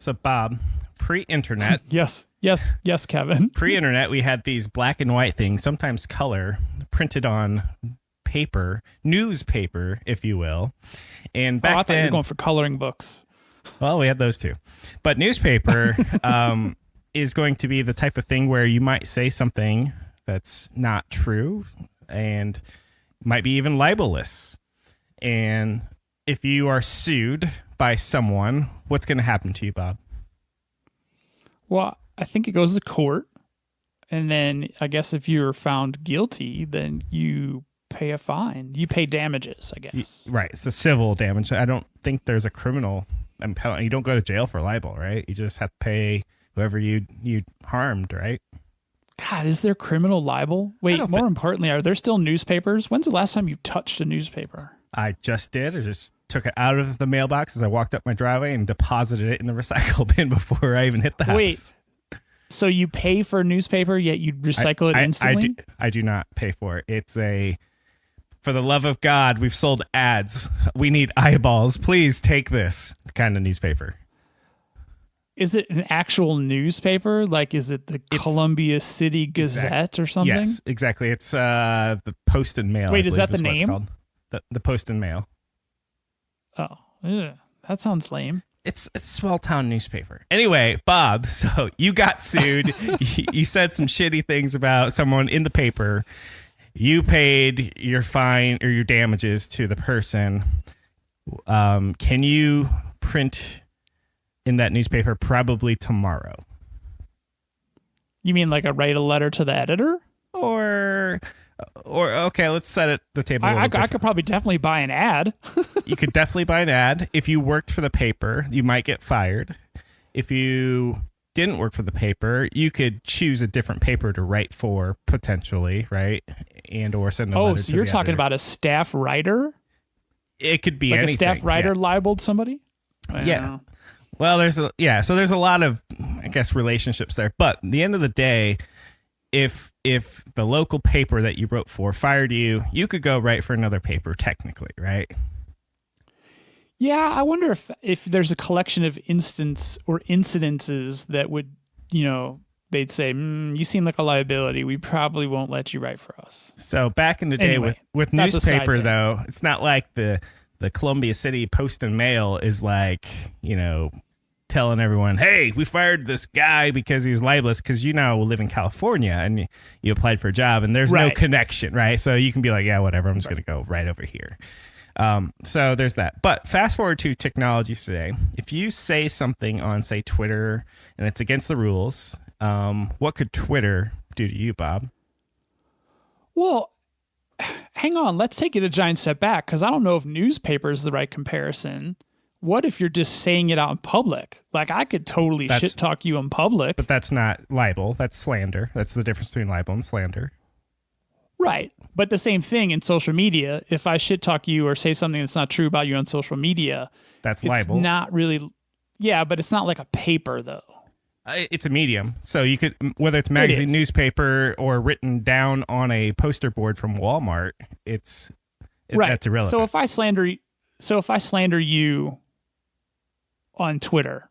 So, Bob, pre-internet, Yes, Kevin. pre-internet, we had these black and white things, sometimes color, printed on paper, newspaper, if you will. And back I thought you then, were going for coloring books. well, we had those too. But newspaper is going to be the type of thing where you might say something that's not true and might be even libelous. And if you are sued by someone, what's going to happen to you, Bob? Well, I think it goes to court. And then I guess if you're found guilty, then you pay a fine. You pay damages, I guess. Right. It's the civil damage. I don't think there's a criminal penalty. You don't go to jail for libel, right? You just have to pay whoever you harmed, right? God, is there criminal libel? Wait, more importantly, are there still newspapers? When's the last time you touched a newspaper? I just did. I just took it out of the mailbox as I walked up my driveway and deposited it in the recycle bin before I even hit the house. Wait, so you pay for a newspaper, yet you recycle it instantly? I do not pay for it. It's for the love of God, we've sold ads. We need eyeballs. Please take this kind of newspaper. Is it an actual newspaper? Like, is it the Columbia City Gazette or something? Yes, exactly. It's the Post and Mail. Wait, is that the name? The Post and Mail. Oh, yeah. That sounds lame. It's a small town newspaper. Anyway, Bob, so you got sued. You said some shitty things about someone in the paper. You paid your fine or your damages to the person. Can you print in that newspaper probably tomorrow? You mean like write a letter to the editor? Or okay, let's set it the table. I could probably definitely buy an ad. You could definitely buy an ad. If you worked for the paper, you might get fired. If you didn't work for the paper, you could choose a different paper to write for potentially, right? And or send a letter to the editor. Oh, so you're talking about a staff writer? It could be like anything. A staff writer libeled somebody? Yeah. Well, so there's a lot of, I guess, relationships there. But at the end of the day, if the local paper that you wrote for fired you, you could go write for another paper technically, right? Yeah, I wonder if there's a collection of incidences that would, they'd say, you seem like a liability. We probably won't let you write for us. So back in the day with newspaper, though, it's not like the Columbia City Post and Mail is like, telling everyone, hey, we fired this guy because he was libelous, because you now live in California and you applied for a job and there's no connection, right? So you can be like, yeah, whatever, I'm just going to go right over here. So there's that. But fast forward to technology today. If you say something on, say, Twitter and it's against the rules, what could Twitter do to you, Bob? Well, hang on. Let's take it a giant step back, because I don't know if newspaper is the right comparison. What if you're just saying it out in public? Like, I could totally shit talk you in public. But that's not libel. That's slander. That's the difference between libel and slander. Right. But the same thing in social media. If I shit talk you or say something that's not true about you on social media, that's libel. It's not really. Yeah, but it's not like a paper, though. It's a medium. So you could, whether it's magazine, newspaper, or written down on a poster board from Walmart, that's irrelevant. So if I slander you on Twitter,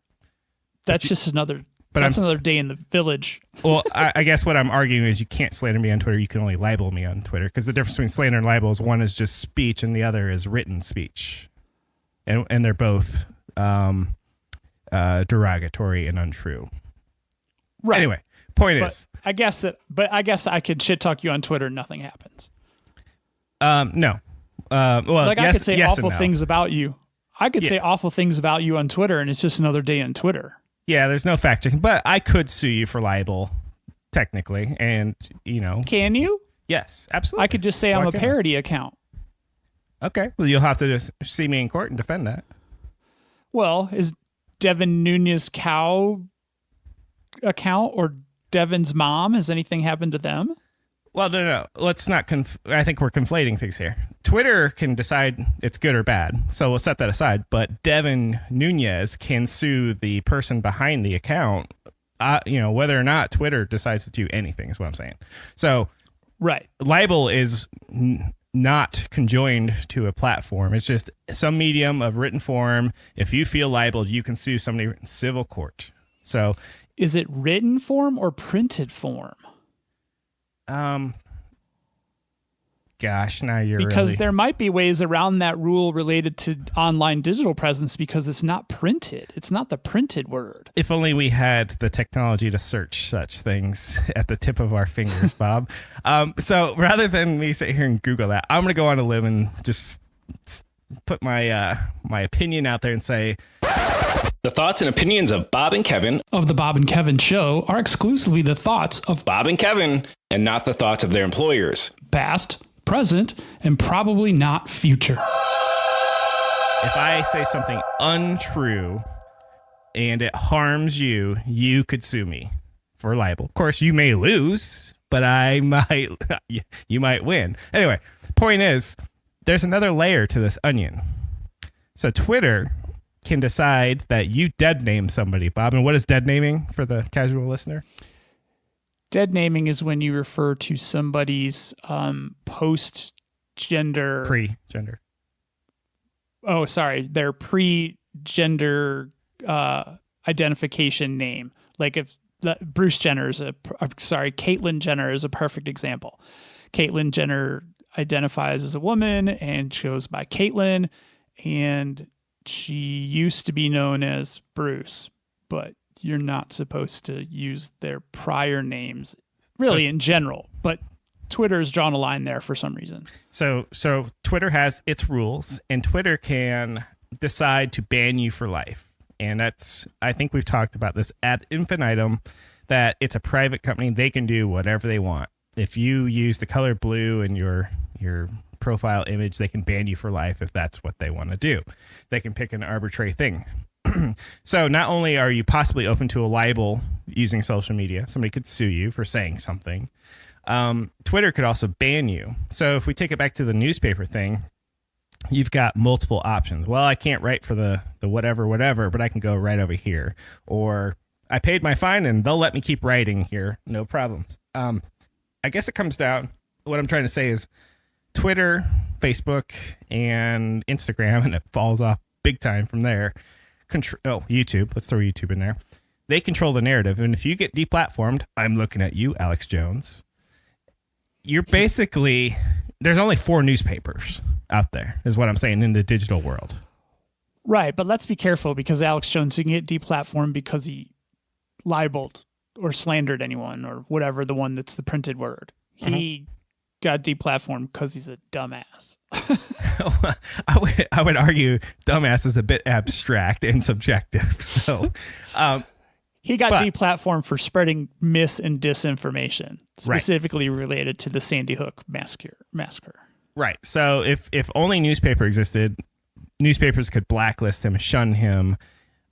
that's just another day in the village. Well, I guess what I'm arguing is you can't slander me on Twitter. You can only libel me on Twitter, because the difference between slander and libel is one is just speech and the other is written speech, and they're both derogatory and untrue. Right. Anyway, point is, I guess I could shit talk you on Twitter and nothing happens. No. Well, like, I could say awful no. things about you. I could say awful things about you on Twitter, and it's just another day on Twitter. Yeah, there's no fact checking, but I could sue you for libel, technically, and Can you? Yes, absolutely. I could just say I'm a parody account. Okay, well, you'll have to just see me in court and defend that. Well, is Devin Nunes' cow account or Devin's mom, has anything happened to them? Well, no. Let's not. I think we're conflating things here. Twitter can decide it's good or bad, so we'll set that aside. But Devin Nunes can sue the person behind the account, whether or not Twitter decides to do anything is what I'm saying. So, right, libel is not conjoined to a platform. It's just some medium of written form. If you feel libeled, you can sue somebody in civil court. So, is it written form or printed form? Gosh, now you're because there might be ways around that rule related to online digital presence because it's not printed. It's not the printed word. If only we had the technology to search such things at the tip of our fingers, Bob. So rather than me sit here and Google that, I'm going to go on a limb and just put my my opinion out there and say, the thoughts and opinions of Bob and Kevin of the Bob and Kevin Show are exclusively the thoughts of Bob and Kevin and not the thoughts of their employers. Past, present, and probably not future. If I say something untrue and it harms you, you could sue me for libel. Of course, you may lose, but you might win. Anyway, point is, there's another layer to this onion. So Twitter can decide that you dead name somebody, Bob. And what is dead naming for the casual listener? Dead naming is when you refer to somebody's post-gender... Pre-gender. Oh, sorry. Their pre-gender identification name. Like if Bruce Jenner is Caitlyn Jenner is a perfect example. Caitlyn Jenner identifies as a woman and goes by Caitlyn, and she used to be known as Bruce, but you're not supposed to use their prior names really in general, but Twitter has drawn a line there for some reason. So Twitter has its rules, and Twitter can decide to ban you for life. And I think we've talked about this ad infinitum, that it's a private company. They can do whatever they want. If you use the color blue in your profile image, they can ban you for life if that's what they want to do. They can pick an arbitrary thing. So not only are you possibly open to a libel using social media, somebody could sue you for saying something. Twitter could also ban you. So if we take it back to the newspaper thing, you've got multiple options. Well, I can't write for the whatever, but I can go right over here. Or I paid my fine and they'll let me keep writing here. No problems. I guess it comes down, what I'm trying to say is Twitter, Facebook, and Instagram, and it falls off big time from there. YouTube. Let's throw YouTube in there. They control the narrative. And if you get deplatformed, I'm looking at you, Alex Jones. You're basically, there's only 4 newspapers out there, is what I'm saying, in the digital world. Right. But let's be careful, because Alex Jones didn't get deplatformed because he libeled or slandered anyone or whatever, the one that's the printed word. He got deplatformed because he's a dumbass. I would argue dumbass is a bit abstract and subjective. So he got deplatformed for spreading mis and disinformation, specifically related to the Sandy Hook massacre. Right. So if only newspaper existed, newspapers could blacklist him, shun him.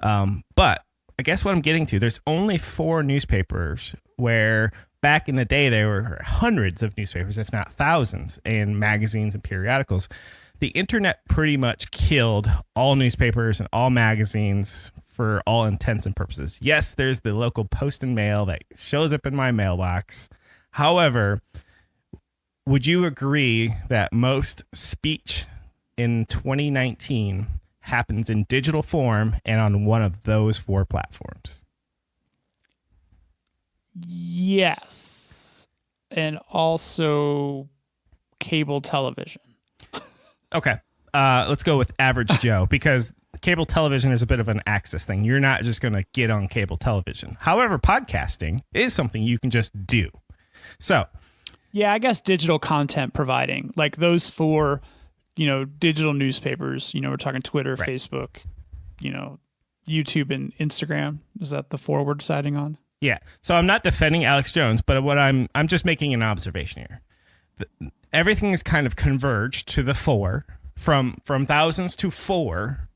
But I guess what I'm getting to, there's only 4 newspapers, where back in the day there were hundreds of newspapers, if not thousands, and magazines and periodicals. The internet pretty much killed all newspapers and all magazines for all intents and purposes. Yes, there's the local Post and Mail that shows up in my mailbox. However, would you agree that most speech in 2019 happens in digital form and on one of those 4 platforms? Yes. And also cable television. Okay. Let's go with average Joe, because cable television is a bit of an access thing. You're not just going to get on cable television. However, podcasting is something you can just do. So, yeah, I guess digital content providing, like those 4, digital newspapers, we're talking Twitter, right, Facebook, YouTube and Instagram. Is that the 4 we're deciding on? Yeah. So I'm not defending Alex Jones, but what I'm just making an observation here. Everything is kind of converged to the 4, from thousands to 4,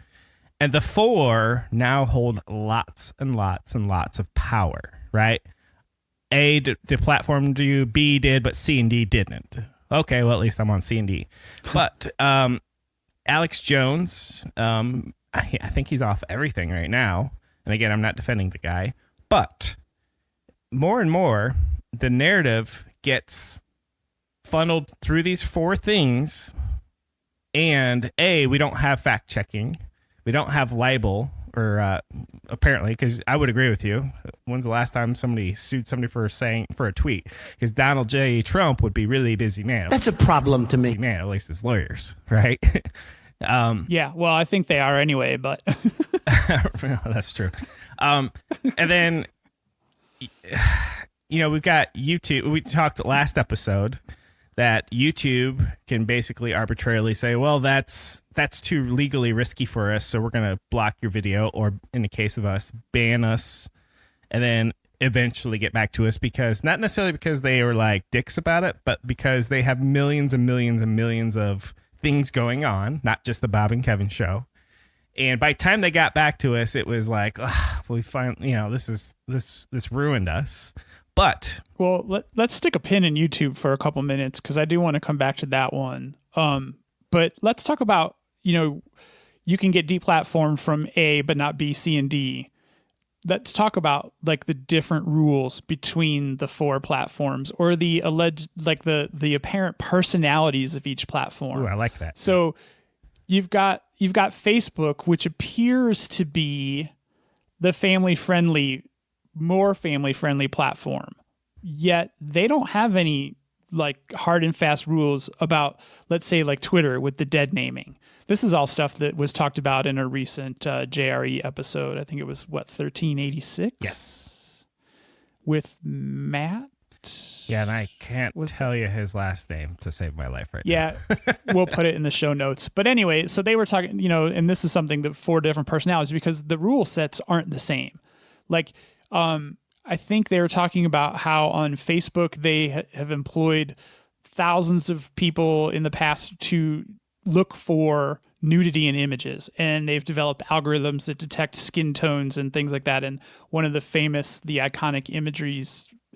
and the 4 now hold lots and lots and lots of power, right? A deplatformed you, B did, but C and D didn't. Okay, well, at least I'm on C and D. But Alex Jones, I think he's off everything right now. And again, I'm not defending the guy, but more and more, the narrative gets funneled through these 4 things, and we don't have fact checking, we don't have libel, or apparently, because I would agree with you. When's the last time somebody sued somebody for a tweet? Because Donald J. Trump would be really busy man. That's a problem to me. Man, at least his lawyers, right? Yeah, well, I think they are anyway, but that's true. And then, we've got YouTube. We talked last episode that YouTube can basically arbitrarily say, well, that's too legally risky for us, so we're going to block your video, or in the case of us, ban us, and then eventually get back to us, because not necessarily because they were like dicks about it, but because they have millions and millions and millions of things going on, not just the Bob and Kevin show. And by the time they got back to us, it was like, we finally, this ruined us. But let's stick a pin in YouTube for a couple minutes, because I do want to come back to that one. But let's talk about, you can get deplatformed from A, but not B, C, and D. Let's talk about like the different rules between the 4 platforms, or the alleged, like the apparent personalities of each platform. Ooh, I like that. So you've got Facebook, which appears to be the more family friendly platform, yet they don't have any like hard and fast rules about, let's say, like Twitter with the dead naming. This is all stuff that was talked about in a recent JRE episode. I think it was 1386. Yes, with Matt. Yeah, and I can't tell you his last name to save my life right now. Yeah, we'll put it in the show notes. But anyway, so they were talking, and this is something that 4 different personalities, because the rule sets aren't the same. Like, I think they were talking about how on Facebook they have employed thousands of people in the past to look for nudity in images, and they've developed algorithms that detect skin tones and things like that. And one of the iconic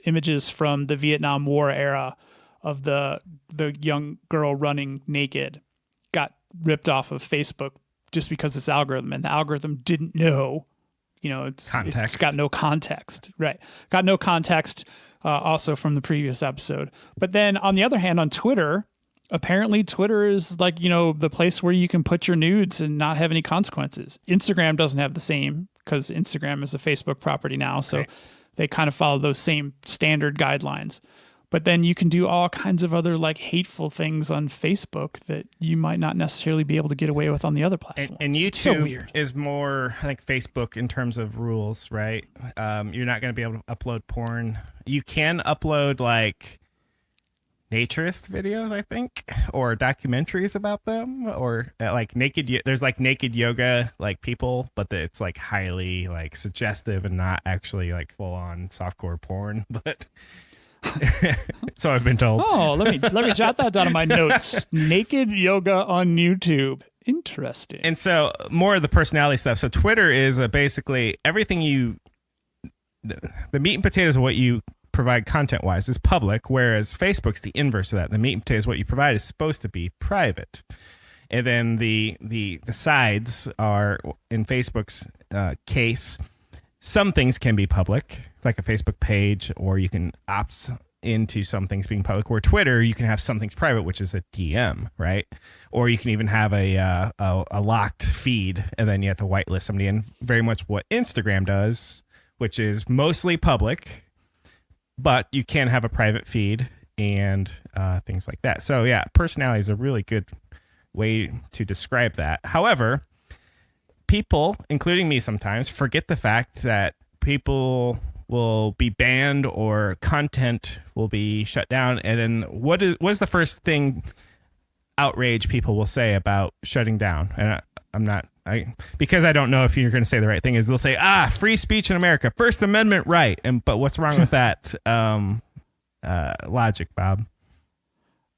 images from the Vietnam War era of the young girl running naked got ripped off of Facebook just because this algorithm, and the algorithm didn't know. It's got no context, right? Got no context, also from the previous episode. But then on the other hand, on Twitter, apparently Twitter is like, the place where you can put your nudes and not have any consequences. Instagram doesn't have the same, because Instagram is a Facebook property now. So they kind of follow those same standard guidelines. But then you can do all kinds of other like hateful things on Facebook that you might not necessarily be able to get away with on the other platforms. And YouTube is more, I think, Facebook in terms of rules, right? You're not going to be able to upload porn. You can upload like naturist videos, I think, or documentaries about them, or like there's like naked yoga like people, but it's like highly like suggestive and not actually like full on softcore porn, but so I've been told. Oh, let me jot that down in my notes. Naked yoga on YouTube. Interesting. And so more of the personality stuff. So Twitter is basically everything the meat and potatoes of what you provide content wise is public, whereas Facebook's the inverse of that. The meat and potatoes, what you provide, is supposed to be private. And then the sides are, in Facebook's case, some things can be public, like a Facebook page, or you can opt into some things being public. Where Twitter, you can have some things private, which is a DM, right? Or you can even have a locked feed, and then you have to whitelist somebody. And very much what Instagram does, which is mostly public, but you can have a private feed and things like that. So yeah, personality is a really good way to describe that. However, people, including me sometimes, forget the fact that people will be banned or content will be shut down. And then what's the first thing outrage people will say about shutting down? And because I don't know if you're going to say the right thing, is they'll say, free speech in America, First Amendment right. But what's wrong with that logic, Bob?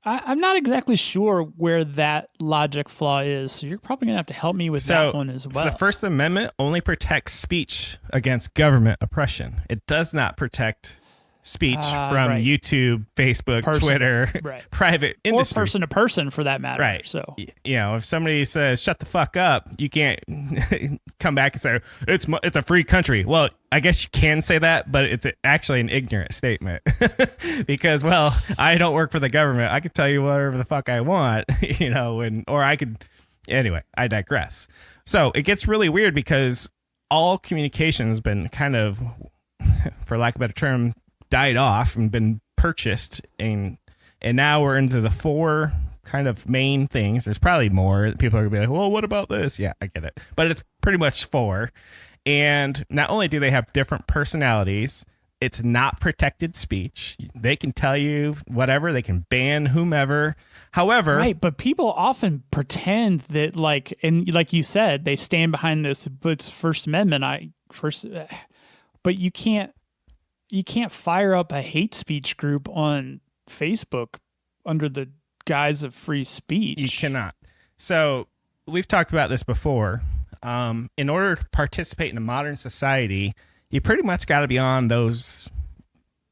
I'm not exactly sure where that logic flaw is, so you're probably going to have to help me with that one as well. The First Amendment only protects speech against government oppression. It does not protect speech from YouTube, Facebook, Twitter, private industry. Or person to person for that matter. Right. So, if somebody says, shut the fuck up, you can't come back and say, it's a free country. Well, I guess you can say that, but it's actually an ignorant statement because, well, I don't work for the government. I could tell you whatever the fuck I want, anyway, I digress. So it gets really weird because all communication has been kind of, for lack of a better term, died off and been purchased, and now we're into the 4 kind of main things. There's probably more. People are gonna be like, well, what about this? Yeah, I get it, but it's pretty much 4. And not only do they have different personalities, it's not protected speech. They can tell you whatever, they can ban whomever. However, right, but people often pretend that, and like you said, they stand behind this, but it's First Amendment. But you can't fire up a hate speech group on Facebook under the guise of free speech. You cannot. So we've talked about this before. In order to participate in a modern society, you pretty much got to be on those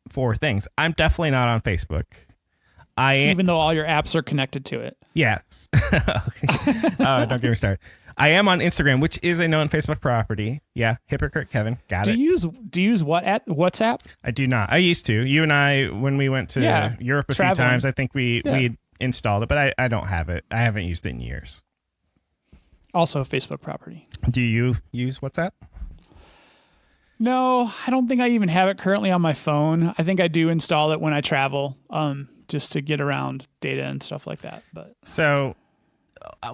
4 things. I'm definitely not on Facebook. Even though all your apps are connected to it. Yes. Don't get me started. I am on Instagram, which is a known Facebook property. Yeah, hypocrite Kevin. Got it. Do you use WhatsApp? I do not. I used to. You and I, when we went to Europe a few times, I think we installed it, but I don't have it. I haven't used it in years. Also a Facebook property. Do you use WhatsApp? No, I don't think I even have it currently on my phone. I think I do install it when I travel, just to get around data and stuff like that. But so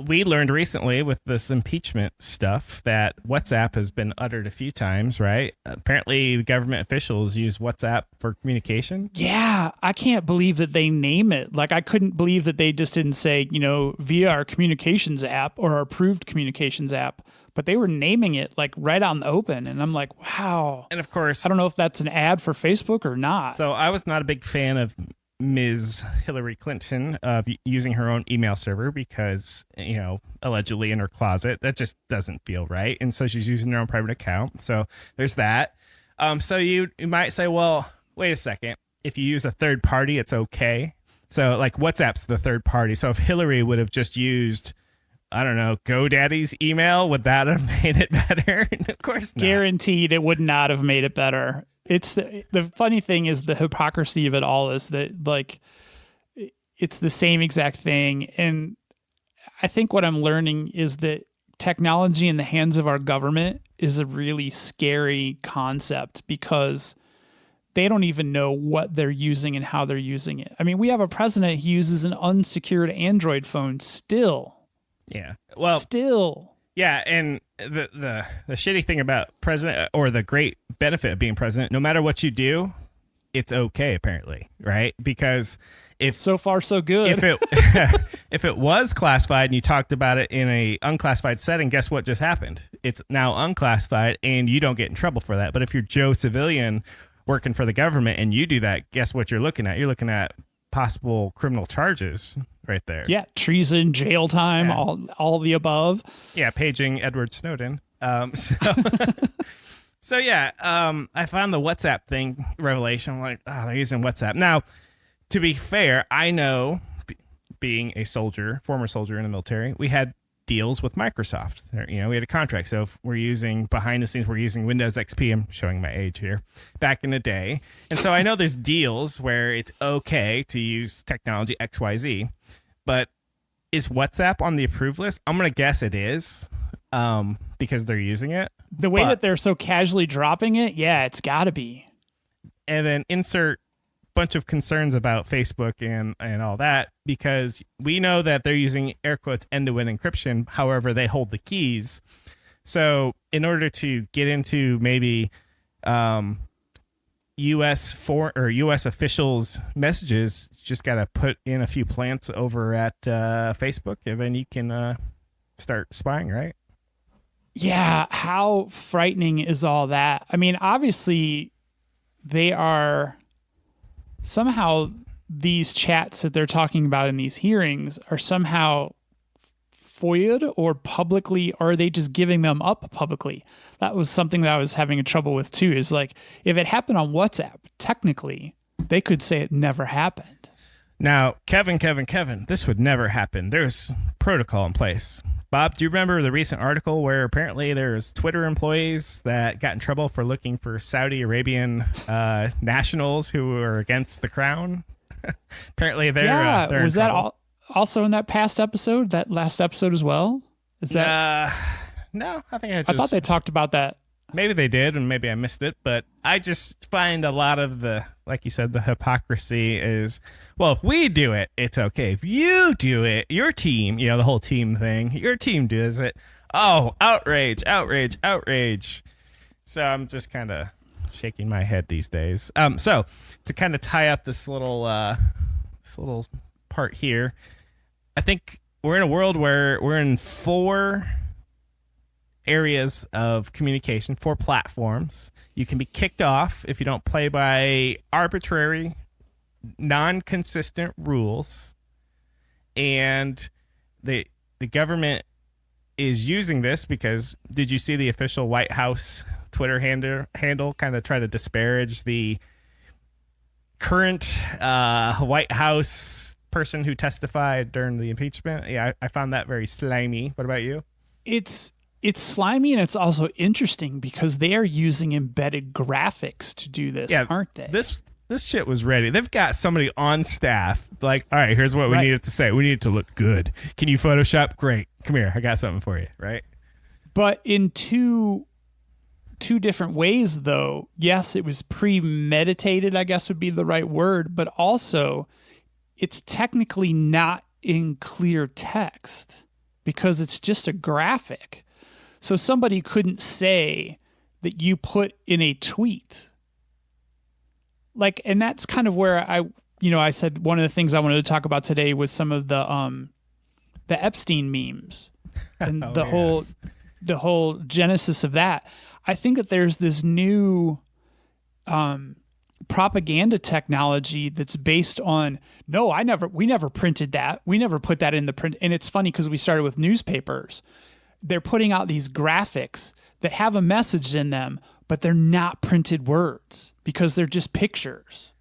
we learned recently with this impeachment stuff that WhatsApp has been uttered a few times, right? Apparently, government officials use WhatsApp for communication. Yeah, I can't believe that they name it. I couldn't believe that they just didn't say, via our communications app or our approved communications app. But they were naming it right out in the open. And I'm like, wow. And of course, I don't know if that's an ad for Facebook or not. So I was not a big fan of Ms. Hillary Clinton of using her own email server because, allegedly in her closet, that just doesn't feel right. And so she's using her own private account. So there's that. So you might say, well, wait a second. If you use a third party, it's okay. So WhatsApp's the third party. So if Hillary would have just used, I don't know, GoDaddy's email, would that have made it better? Of course not. Guaranteed it would not have made it better. It's the funny thing is the hypocrisy of it all is that it's the same exact thing. And I think what I'm learning is that technology in the hands of our government is a really scary concept because they don't even know what they're using and how they're using it. I mean, we have a president who uses an unsecured Android phone still. Yeah. Well, still. Yeah, and the shitty thing about president, or the great benefit of being president, no matter what you do, it's okay apparently, right? Because if so far so good. If it was classified and you talked about it in a unclassified setting, guess what just happened? It's now unclassified and you don't get in trouble for that. But if you're Joe Civilian working for the government and you do that, guess what you're looking at? You're looking at possible criminal charges right there. Yeah, treason, jail time, all the above. Yeah, paging Edward Snowden. So yeah, I found the WhatsApp thing revelation. I'm like, they're using WhatsApp. Now, to be fair, I know, being a soldier, former soldier in the military, we had deals with Microsoft. We had a contract. So if we're using, behind the scenes, we're using Windows XP. I'm showing my age here. Back in the day. And so I know there's deals where it's okay to use technology XYZ. But is WhatsApp on the approved list? I'm going to guess it is, because they're using it. The way that they're so casually dropping it, yeah, it's got to be. And then insert bunch of concerns about Facebook and all that, because we know that they're using air quotes end-to-end encryption. However, they hold the keys. So in order to get into maybe U.S. officials' messages, you just got to put in a few plants over at Facebook, and then you can start spying, right? Yeah, how frightening is all that? I mean, obviously, they are somehow, these chats that they're talking about in these hearings are somehow FOIA'd or publicly, or are they just giving them up publicly? That was something that I was having trouble with too, is like, if it happened on WhatsApp, technically, they could say it never happened. Now, Kevin, this would never happen. There's protocol in place. Bob, do you remember the recent article where apparently there's Twitter employees that got in trouble for looking for Saudi Arabian nationals who were against the crown? Apparently they're was that also in that past episode, that last episode as well? Is that no, I think I thought they talked about that. Maybe they did, and maybe I missed it, but I just find a lot of the, like you said, the hypocrisy is, well, if we do it, it's okay. If you do it, your team, the whole team thing, your team does it. Oh, outrage. So I'm just kind of shaking my head these days. So to kind of tie up this little part here, I think we're in a world where we're in 4 areas of communication, 4 platforms. You can be kicked off if you don't play by arbitrary, non-consistent rules, and the government is using this because, did you see the official White House Twitter handle kind of try to disparage the current White House person who testified during the impeachment? Yeah, I found that very slimy. What about you? It's slimy, and it's also interesting because they are using embedded graphics to do this, aren't they? This shit was ready. They've got somebody on staff like, all right, here's what we needed to say. We need it to look good. Can you Photoshop? Great. Come here. I got something for you, right? But in two different ways, though. Yes, it was premeditated, I guess would be the right word, but also it's technically not in clear text because it's just a graphic. So somebody couldn't say that you put in a tweet. Like, and that's kind of where I said one of the things I wanted to talk about today was some of the Epstein memes and the whole genesis of that. I think that there's this new propaganda technology that's based on, we never printed that. We never put that in the print. And it's funny because we started with newspapers. They're putting out these graphics that have a message in them, but they're not printed words because they're just pictures.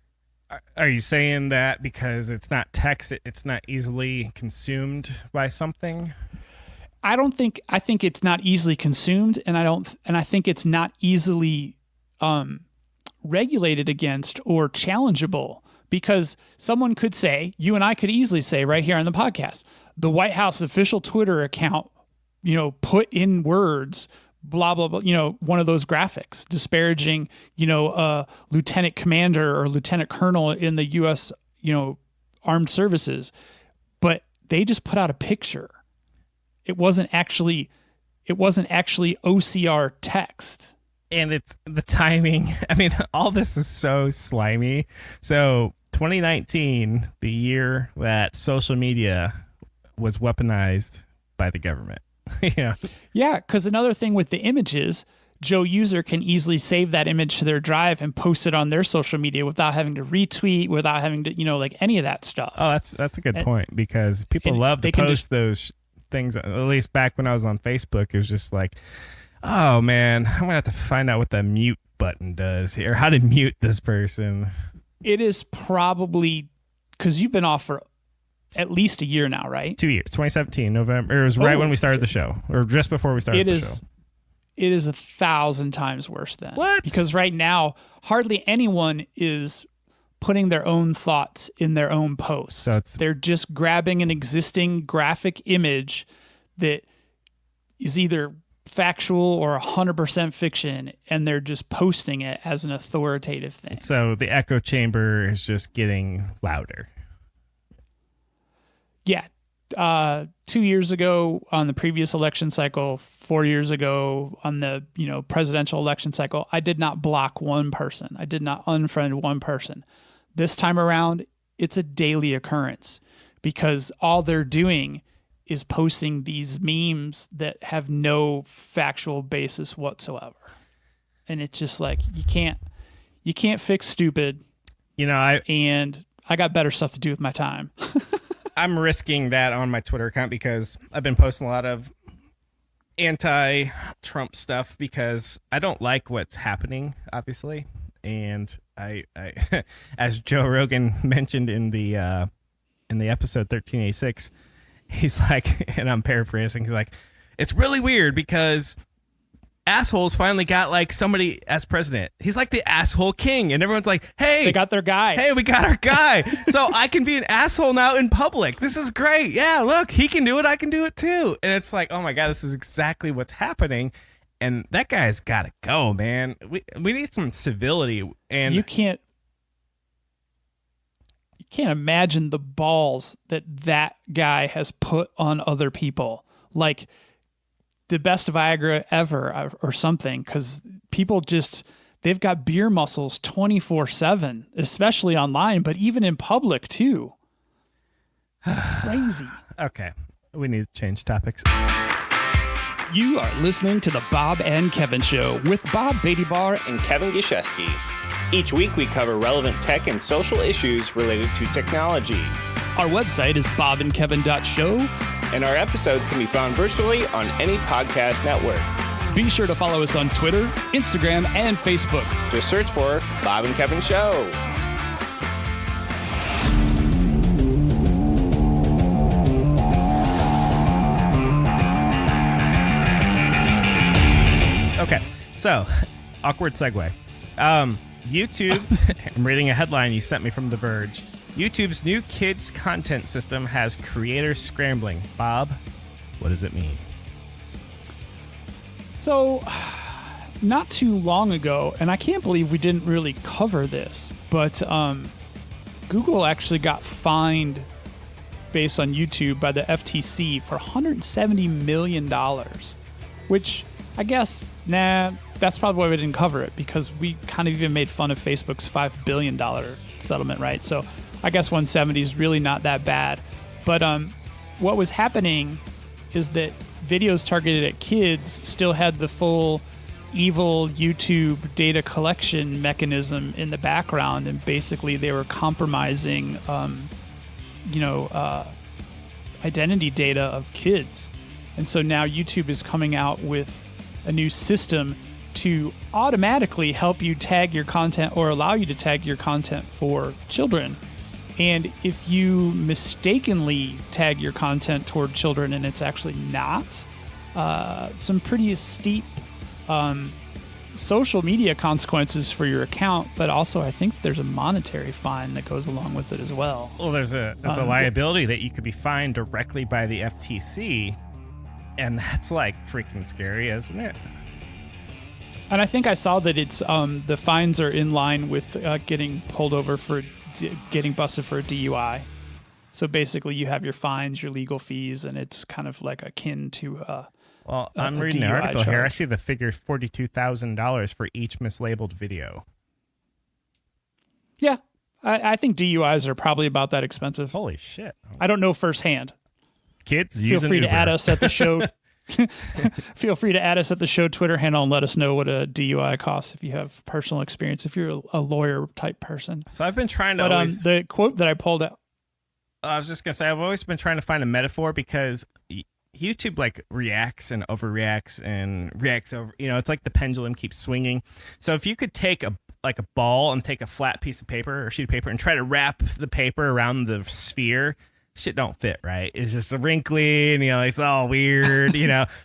Are you saying that because it's not text, it's not easily consumed by something? I think it's not easily consumed, and I think it's not easily regulated against or challengeable, because someone could say, you and I could easily say right here on the podcast, the White House official Twitter account, put in words, blah, blah, blah, one of those graphics disparaging, lieutenant commander or lieutenant colonel in the U.S., armed services. But they just put out a picture. It wasn't actually OCR text. And it's the timing. I mean, all this is so slimy. So 2019, the year that social media was weaponized by the government. Yeah. Yeah, because another thing with the images, Joe user can easily save that image to their drive and post it on their social media without having to retweet, without having to, like any of that stuff. Oh, that's a good point, because people love to post those things. At least back when I was on Facebook, it was just like, oh man, I'm gonna have to find out what the mute button does here, how to mute this person. It is probably because you've been off for at least a year now, right? 2 years, 2017, November. It was right when we started the show, or just before we started the show. It is 1,000 times worse than. What? Because right now, hardly anyone is putting their own thoughts in their own posts. So they're just grabbing an existing graphic image that is either factual or 100% fiction, and they're just posting it as an authoritative thing. So the echo chamber is just getting louder. Yeah. 2 years ago on the previous election cycle, 4 years ago on the presidential election cycle, I did not block one person. I did not unfriend one person. This time around, it's a daily occurrence because all they're doing is posting these memes that have no factual basis whatsoever. And it's just like, you can't fix stupid. And I got better stuff to do with my time. I'm risking that on my Twitter account because I've been posting a lot of anti-Trump stuff because I don't like what's happening, obviously. And I as Joe Rogan mentioned in the episode 1386, he's like, and I'm paraphrasing, he's like, it's really weird because assholes finally got like somebody as president. He's like the asshole king, and everyone's like, hey, they got their guy. Hey, we got our guy. So I can be an asshole now in public. This is great. Yeah, look, he can do it. I can do it too. And it's like, oh my God, this is exactly what's happening. And that guy's got to go, man. We need some civility. And you can't imagine the balls that guy has put on other people. Like the best Viagra ever or something, because people they've got beer muscles 24/7, especially online, but even in public too. Crazy. Okay, we need to change topics. You are listening to the Bob and Kevin Show with Bob Beattybar and Kevin Giescheski. Each week we cover relevant tech and social issues related to technology. Our website is bobandkevin.show. And our episodes can be found virtually on any podcast network. Be sure to follow us on Twitter, Instagram, and Facebook. Just search for Bob and Kevin Show. Okay, so awkward segue. YouTube, I'm reading a headline you sent me from The Verge. YouTube's new kids content system has creators scrambling. Bob, what does it mean? So, not too long ago, and I can't believe we didn't really cover this, but Google actually got fined based on YouTube by the FTC for $170 million, which I guess, that's probably why we didn't cover it, because we kind of even made fun of Facebook's $5 billion settlement, right? So I guess 170 is really not that bad. But what was happening is that videos targeted at kids still had the full evil YouTube data collection mechanism in the background, and basically they were compromising, identity data of kids. And so now YouTube is coming out with a new system to automatically help you tag your content or allow you to tag your content for children. And if you mistakenly tag your content toward children and it's actually not, some pretty steep social media consequences for your account, but also I think there's a monetary fine that goes along with it as well. Well, there's a liability that you could be fined directly by the FTC, and that's like freaking scary, isn't it? And I think I saw that it's the fines are in line with getting pulled over for getting busted for a DUI. So basically, you have your fines, your legal fees, and it's kind of like akin to. Well, I'm reading the article here. I see the figure $42,000 for each mislabeled video. Yeah, I think DUIs are probably about that expensive. Holy shit! I don't know firsthand. Kids, feel free to add us at the show. Feel free to add us at the show Twitter handle and let us know what a DUI costs if you have personal experience, if you're a lawyer type person. So I've been trying to always... the quote that I pulled out... I was just going to say, I've always been trying to find a metaphor because YouTube like reacts and overreacts and reacts over... it's like the pendulum keeps swinging. So if you could take a ball and take a flat piece of paper or sheet of paper and try to wrap the paper around the sphere... shit don't fit, right? It's just wrinkly and, it's all weird,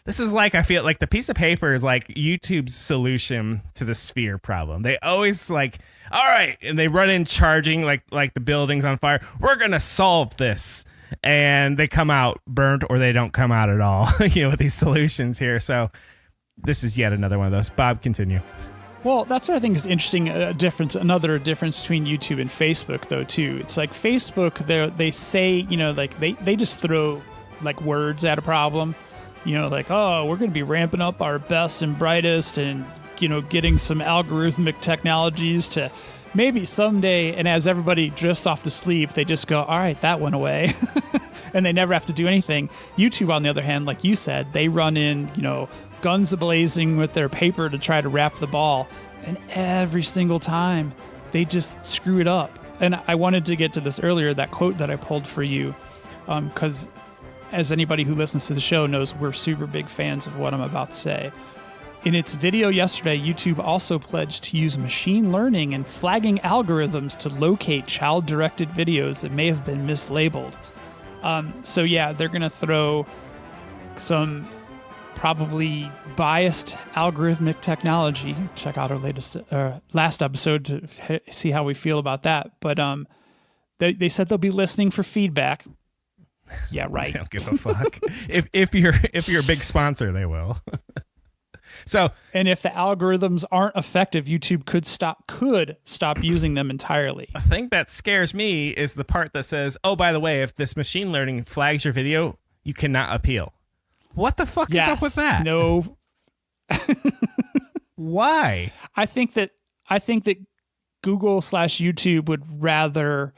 This is like, I feel like the piece of paper is like YouTube's solution to the sphere problem. They always like, all right, and they run in charging like the building's on fire. We're going to solve this. And they come out burnt or they don't come out at all, with these solutions here. So this is yet another one of those. Bob, continue. Well, that's what I think is interesting. Another difference between YouTube and Facebook, though, too. It's like Facebook, they say, they just throw like words at a problem, like, oh, we're going to be ramping up our best and brightest and, getting some algorithmic technologies to maybe someday. And as everybody drifts off to sleep, they just go, all right, that went away. And they never have to do anything. YouTube, on the other hand, like you said, they run in, guns a-blazing with their paper to try to wrap the ball. And every single time, they just screw it up. And I wanted to get to this earlier, that quote that I pulled for you. because as anybody who listens to the show knows, we're super big fans of what I'm about to say. In its video yesterday, YouTube also pledged to use machine learning and flagging algorithms to locate child-directed videos that may have been mislabeled. So yeah, they're going to throw some probably biased algorithmic technology. Check out our last episode to see how we feel about that. But they said they'll be listening for feedback. Yeah, right. They don't give a fuck. if you're a big sponsor, they will. So, and if the algorithms aren't effective, YouTube could stop using them entirely. The thing that scares me is the part that says, "Oh, by the way, if this machine learning flags your video, you cannot appeal." What the fuck is up with that? No. Why? I think that Google/YouTube would rather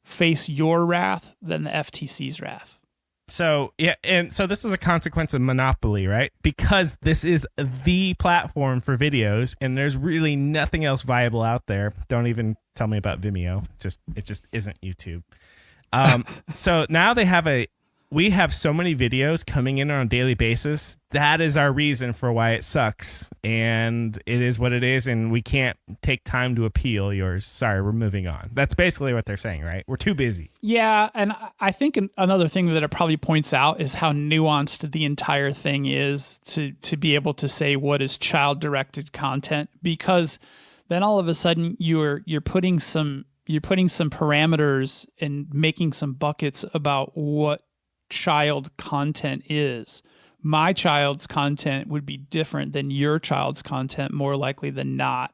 face your wrath than the FTC's wrath. So, yeah, and so this is a consequence of monopoly, right? Because this is the platform for videos, and there's really nothing else viable out there. Don't even tell me about Vimeo. It just isn't YouTube. So now we have so many videos coming in on a daily basis. That is our reason for why it sucks. And it is what it is. And we can't take time to appeal yours. Sorry, we're moving on. That's basically what they're saying, right? We're too busy. Yeah. And I think another thing that it probably points out is how nuanced the entire thing is to be able to say what is child-directed content, because then all of a sudden you're putting some parameters and making some buckets about what child content is. My child's content would be different than your child's content, more likely than not.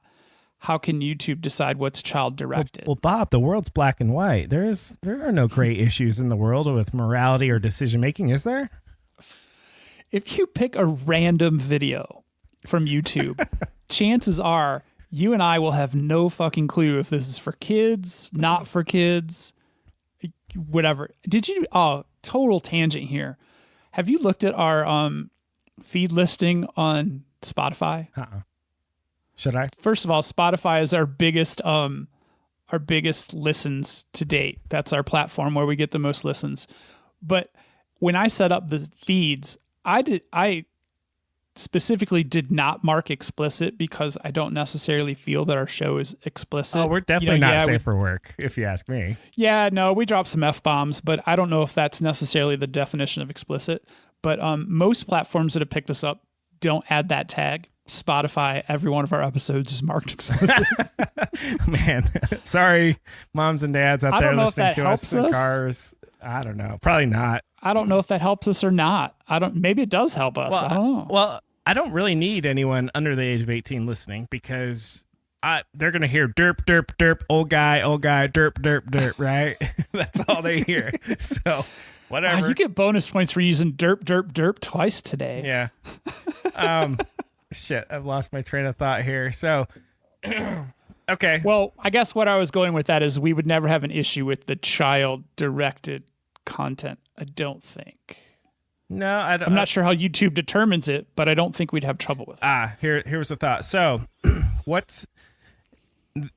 How can YouTube decide what's child directed? Well, Bob, the world's black and white. There are no gray issues in the world with morality or decision making, is there? If you pick a random video from YouTube, chances are you and I will have no fucking clue if this is for kids, not for kids, whatever. Total tangent here. Have you looked at our feed listing on Spotify? Should I? First of all, Spotify is our biggest listens to date. That's our platform where we get the most listens. But when I set up the feeds, I specifically did not mark explicit because I don't necessarily feel that our show is explicit. Oh, we're definitely not safe for work, if you ask me. Yeah, no, we drop some F-bombs, but I don't know if that's necessarily the definition of explicit. But most platforms that have picked us up don't add that tag. Spotify, every one of our episodes is marked explicit. Man, sorry, moms and dads out there listening to us in cars. I don't know. Probably not. I don't know if that helps us or not. Maybe it does help us. I don't know. Well, I don't really need anyone under the age of 18 listening because they're going to hear derp, derp, derp, old guy, derp, derp, derp, right? That's all they hear. So whatever. You get bonus points for using derp, derp, derp twice today. Yeah. Shit, I've lost my train of thought here. So, okay. Well, I guess what I was going with that is we would never have an issue with the child-directed content, I don't think. No, I don't. I'm not sure how YouTube determines it, but I don't think we'd have trouble with it. Here's the thought. So,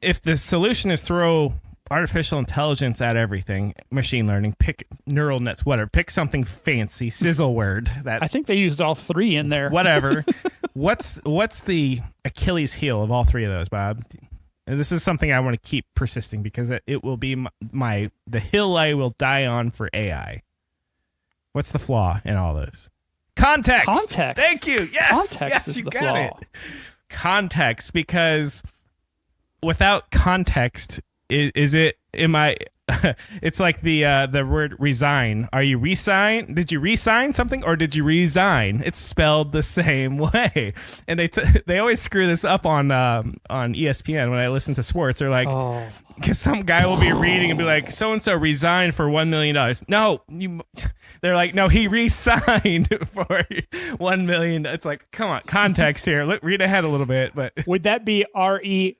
if the solution is throw artificial intelligence at everything, machine learning, pick neural nets, whatever, pick something fancy, sizzle word that I think they used all three in there. Whatever. What's the Achilles heel of all three of those, Bob? And this is something I want to keep persisting because it will be the hill I will die on for AI. What's the flaw in all those? Context. Thank you. Yes. Yes, you got it. Context, because without context, it's like the word resign. Are you resign? Did you resign something or did you resign? It's spelled the same way. And they always screw this up on ESPN when I listen to sports. They're like, because some guy will be reading and be like, so-and-so resigned for $1 million. No, they're like, no, he re-signed for $1 million. It's like, come on, context here. Read ahead a little bit. But would that be RE?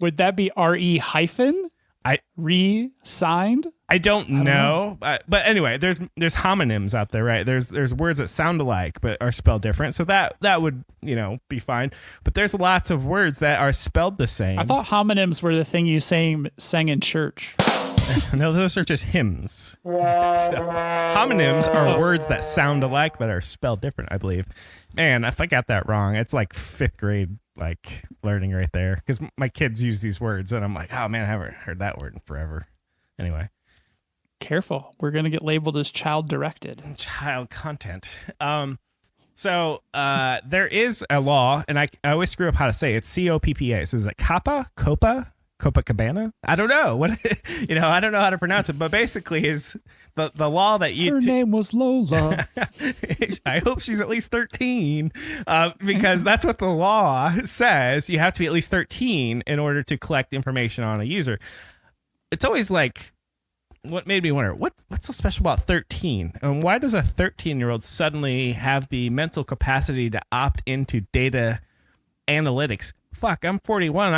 Would that be RE hyphen? Re-signed? I don't know. But anyway, there's homonyms out there, right? There's words that sound alike but are spelled different. So that would, be fine. But there's lots of words that are spelled the same. I thought homonyms were the thing you sang in church. No, those are just hymns. So, homonyms are words that sound alike but are spelled different, I believe. Man, if I got that wrong, it's like 5th grade learning right there. Because my kids use these words, and I'm like, oh man, I haven't heard that word in forever. Anyway. Careful. We're going to get labeled as child-directed. Child content. So there is a law, and I always screw up how to say it. It's COPPA. So is it Copacabana? I don't know what I don't know how to pronounce it, but basically is the law that her name was Lola. I hope she's at least 13, because that's what the law says. You have to be at least 13 in order to collect information on a user. It's always like, what made me wonder, what's so special about 13? And why does a 13-year-old suddenly have the mental capacity to opt into data analytics? Fuck, I'm 41.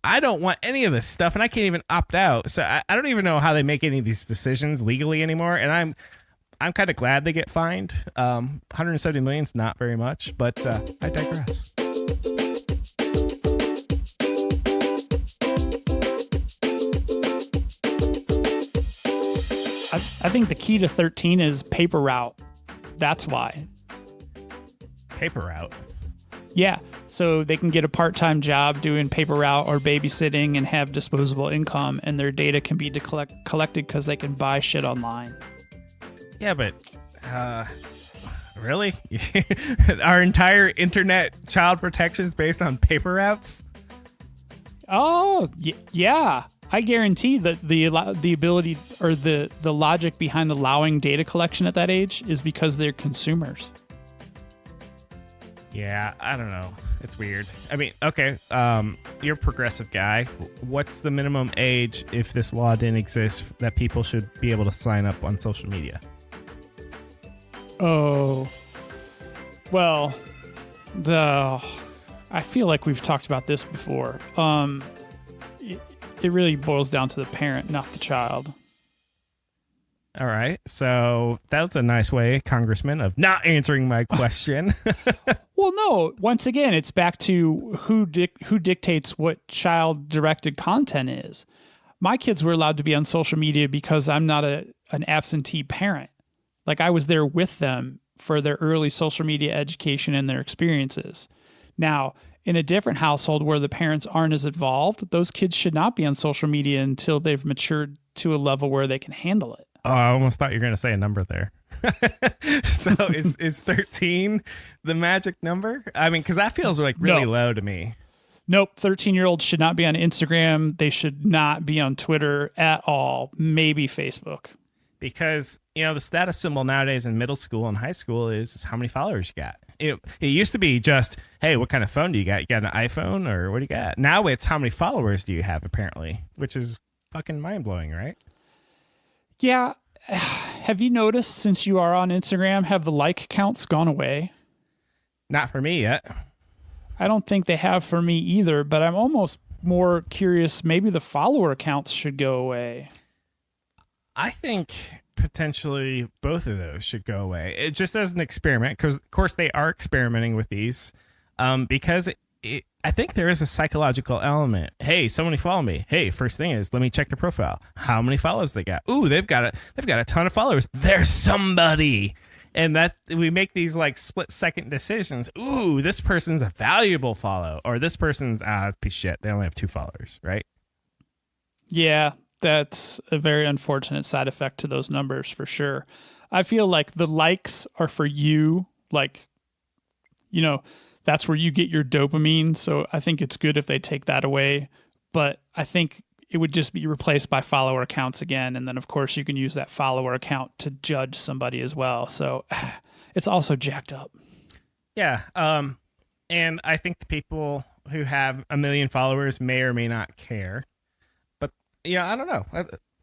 I don't want any of this stuff, and I can't even opt out. So I don't even know how they make any of these decisions legally anymore. And I'm kind of glad they get fined. 170 million is not very much, but I digress. I think the key to 13 is paper route. That's why. Paper route? Yeah. So they can get a part-time job doing paper route or babysitting and have disposable income, and their data can be collected because they can buy shit online. Yeah, but really? Our entire internet child protection is based on paper routes? Oh, yeah. I guarantee that the ability or the logic behind allowing data collection at that age is because they're consumers. Yeah, I don't know. It's weird. I mean, okay, you're a progressive guy. What's the minimum age, if this law didn't exist, that people should be able to sign up on social media? Oh, well, I feel like we've talked about this before. It really boils down to the parent, not the child. All right. So that was a nice way, Congressman, of not answering my question. Well, no. Once again, it's back to who dictates what child-directed content is. My kids were allowed to be on social media because I'm not an absentee parent. Like, I was there with them for their early social media education and their experiences. Now, in a different household where the parents aren't as involved, those kids should not be on social media until they've matured to a level where they can handle it. Oh, I almost thought you were going to say a number there. So is 13 the magic number? I mean, because that feels like really low to me. Nope. 13-year-olds should not be on Instagram. They should not be on Twitter at all. Maybe Facebook. Because, the status symbol nowadays in middle school and high school is how many followers you got. It used to be just, hey, what kind of phone do you got? You got an iPhone or what do you got? Now it's how many followers do you have, apparently, which is fucking mind-blowing, right? Yeah. Have you noticed since you are on Instagram, have the like counts gone away? Not for me yet. I don't think they have for me either, but I'm almost more curious. Maybe the follower counts should go away. I think potentially both of those should go away. It just as an experiment, because of course they are experimenting with these, because I think there is a psychological element. Hey, somebody follow me. Hey, first thing is, let me check their profile. How many followers they got? Ooh, they've got a ton of followers. They're somebody. And that we make these like split second decisions. Ooh, this person's a valuable follow, or this person's piece of shit. They only have 2 followers, right? Yeah, that's a very unfortunate side effect to those numbers for sure. I feel like the likes are for you, like, that's where you get your dopamine. So I think it's good if they take that away. But I think it would just be replaced by follower accounts again. And then, of course, you can use that follower account to judge somebody as well. So it's also jacked up. Yeah. And I think the people who have 1 million followers may or may not care. But, I don't know.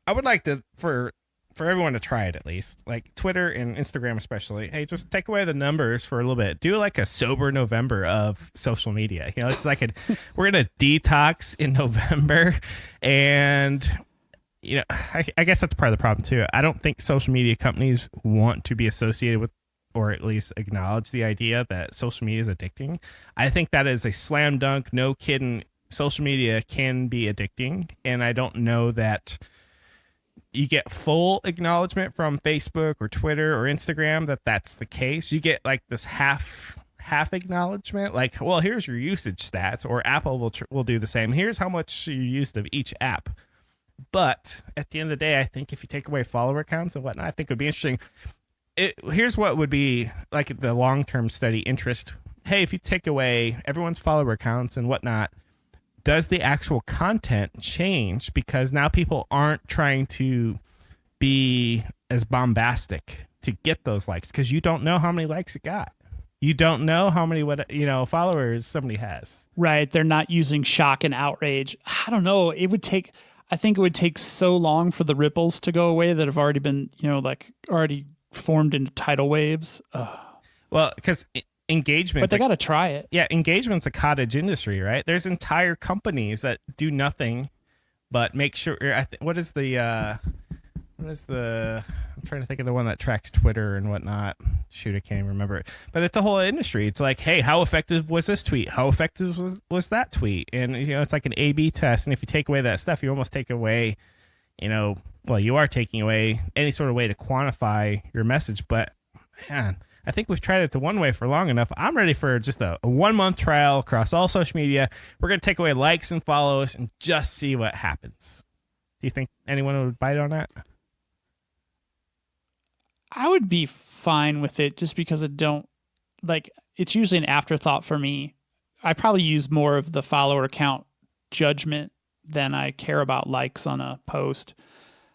I would like to, for everyone to try it at least, like Twitter and Instagram especially. Hey, just take away the numbers for a little bit. Do like a sober November of social media. It's like we're gonna detox in November, and I guess that's part of the problem too. I don't think social media companies want to be associated with, or at least acknowledge the idea that social media is addicting. I think that is a slam dunk, no kidding. Social media can be addicting, and I don't know that you get full acknowledgement from Facebook or Twitter or Instagram that that's the case. You get like this half acknowledgement, like, well, here's your usage stats, or Apple will do the same. Here's how much you used of each app. But at the end of the day, I think if you take away follower counts and whatnot, I think it would be interesting. Here's what would be like the long-term study interest. Hey, if you take away everyone's follower counts and whatnot, does the actual content change? Because now people aren't trying to be as bombastic to get those likes, because you don't know how many likes it got. You don't know how many followers somebody has. Right. They're not using shock and outrage. I don't know. I think it would take so long for the ripples to go away that have already been, already formed into tidal waves. Well, because engagement. But they got to try it. Yeah, engagement's a cottage industry, right? There's entire companies that do nothing but make sure. What is the? I'm trying to think of the one that tracks Twitter and whatnot. Shoot, I can't even remember it. But it's a whole industry. It's like, hey, how effective was this tweet? How effective was that tweet? And it's like an A/B test. And if you take away that stuff, you almost take away, you are taking away any sort of way to quantify your message. But man, I think we've tried it the one way for long enough. I'm ready for just a 1 month trial across all social media. We're going to take away likes and follows and just see what happens. Do you think anyone would bite on that? I would be fine with it just because it's usually an afterthought for me. I probably use more of the follower count judgment than I care about likes on a post.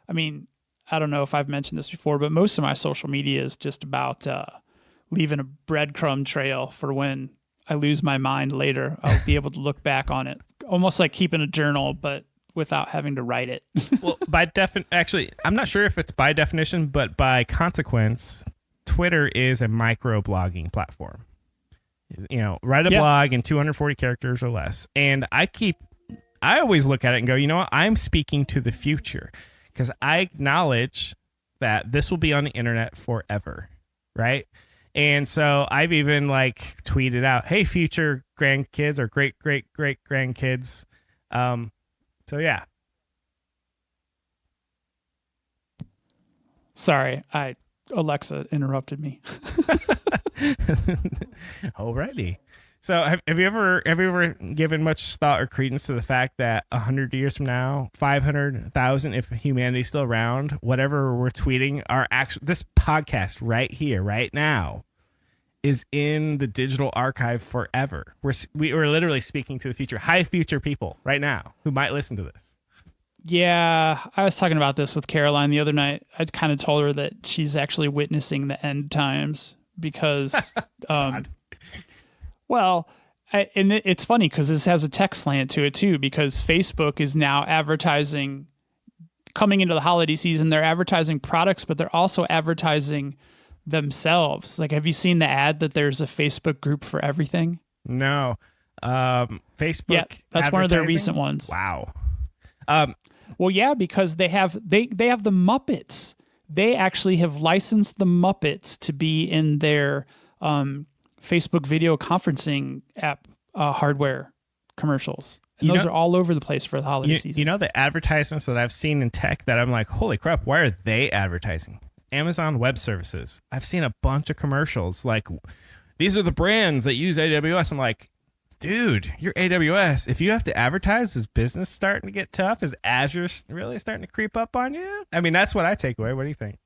I mean, I don't know if I've mentioned this before, but most of my social media is just about leaving a breadcrumb trail for when I lose my mind later. I'll be able to look back on it, almost like keeping a journal, but without having to write it. Well, actually, I'm not sure if it's by definition, but by consequence, Twitter is a micro-blogging platform. Write a blog in 240 characters or less. And I always look at it and go, you know what? I'm speaking to the future, because I acknowledge that this will be on the internet forever, right? And so I've even tweeted out, hey, future grandkids or great grandkids. So yeah. Sorry, Alexa interrupted me. Alrighty. So have you ever given much thought or credence to the fact that 100 years from now, 500,000, if humanity's still around, whatever we're tweeting, this podcast right here, right now, is in the digital archive forever. We are literally speaking to the future. Hi, future people right now who might listen to this. Yeah, I was talking about this with Caroline the other night. I kind of told her that she's actually witnessing the end times because, and it's funny because this has a tech slant to it too, because Facebook is now advertising, coming into the holiday season, they're advertising products, but they're also advertising themselves. Like, have you seen the ad that there's a Facebook group for everything? No. Facebook. Yeah, that's one of their recent ones. Wow. Well, yeah, because they have the Muppets. They actually have licensed the Muppets to be in their Facebook video conferencing app hardware commercials. And those are all over the place for the holiday season. You know the advertisements that I've seen in tech that I'm like, holy crap, why are they advertising? Amazon Web Services. I've seen a bunch of commercials like, these are the brands that use AWS. I'm like, dude, you're AWS. If you have to advertise, is business starting to get tough? Is Azure really starting to creep up on you? I mean, that's what I take away. What do you think?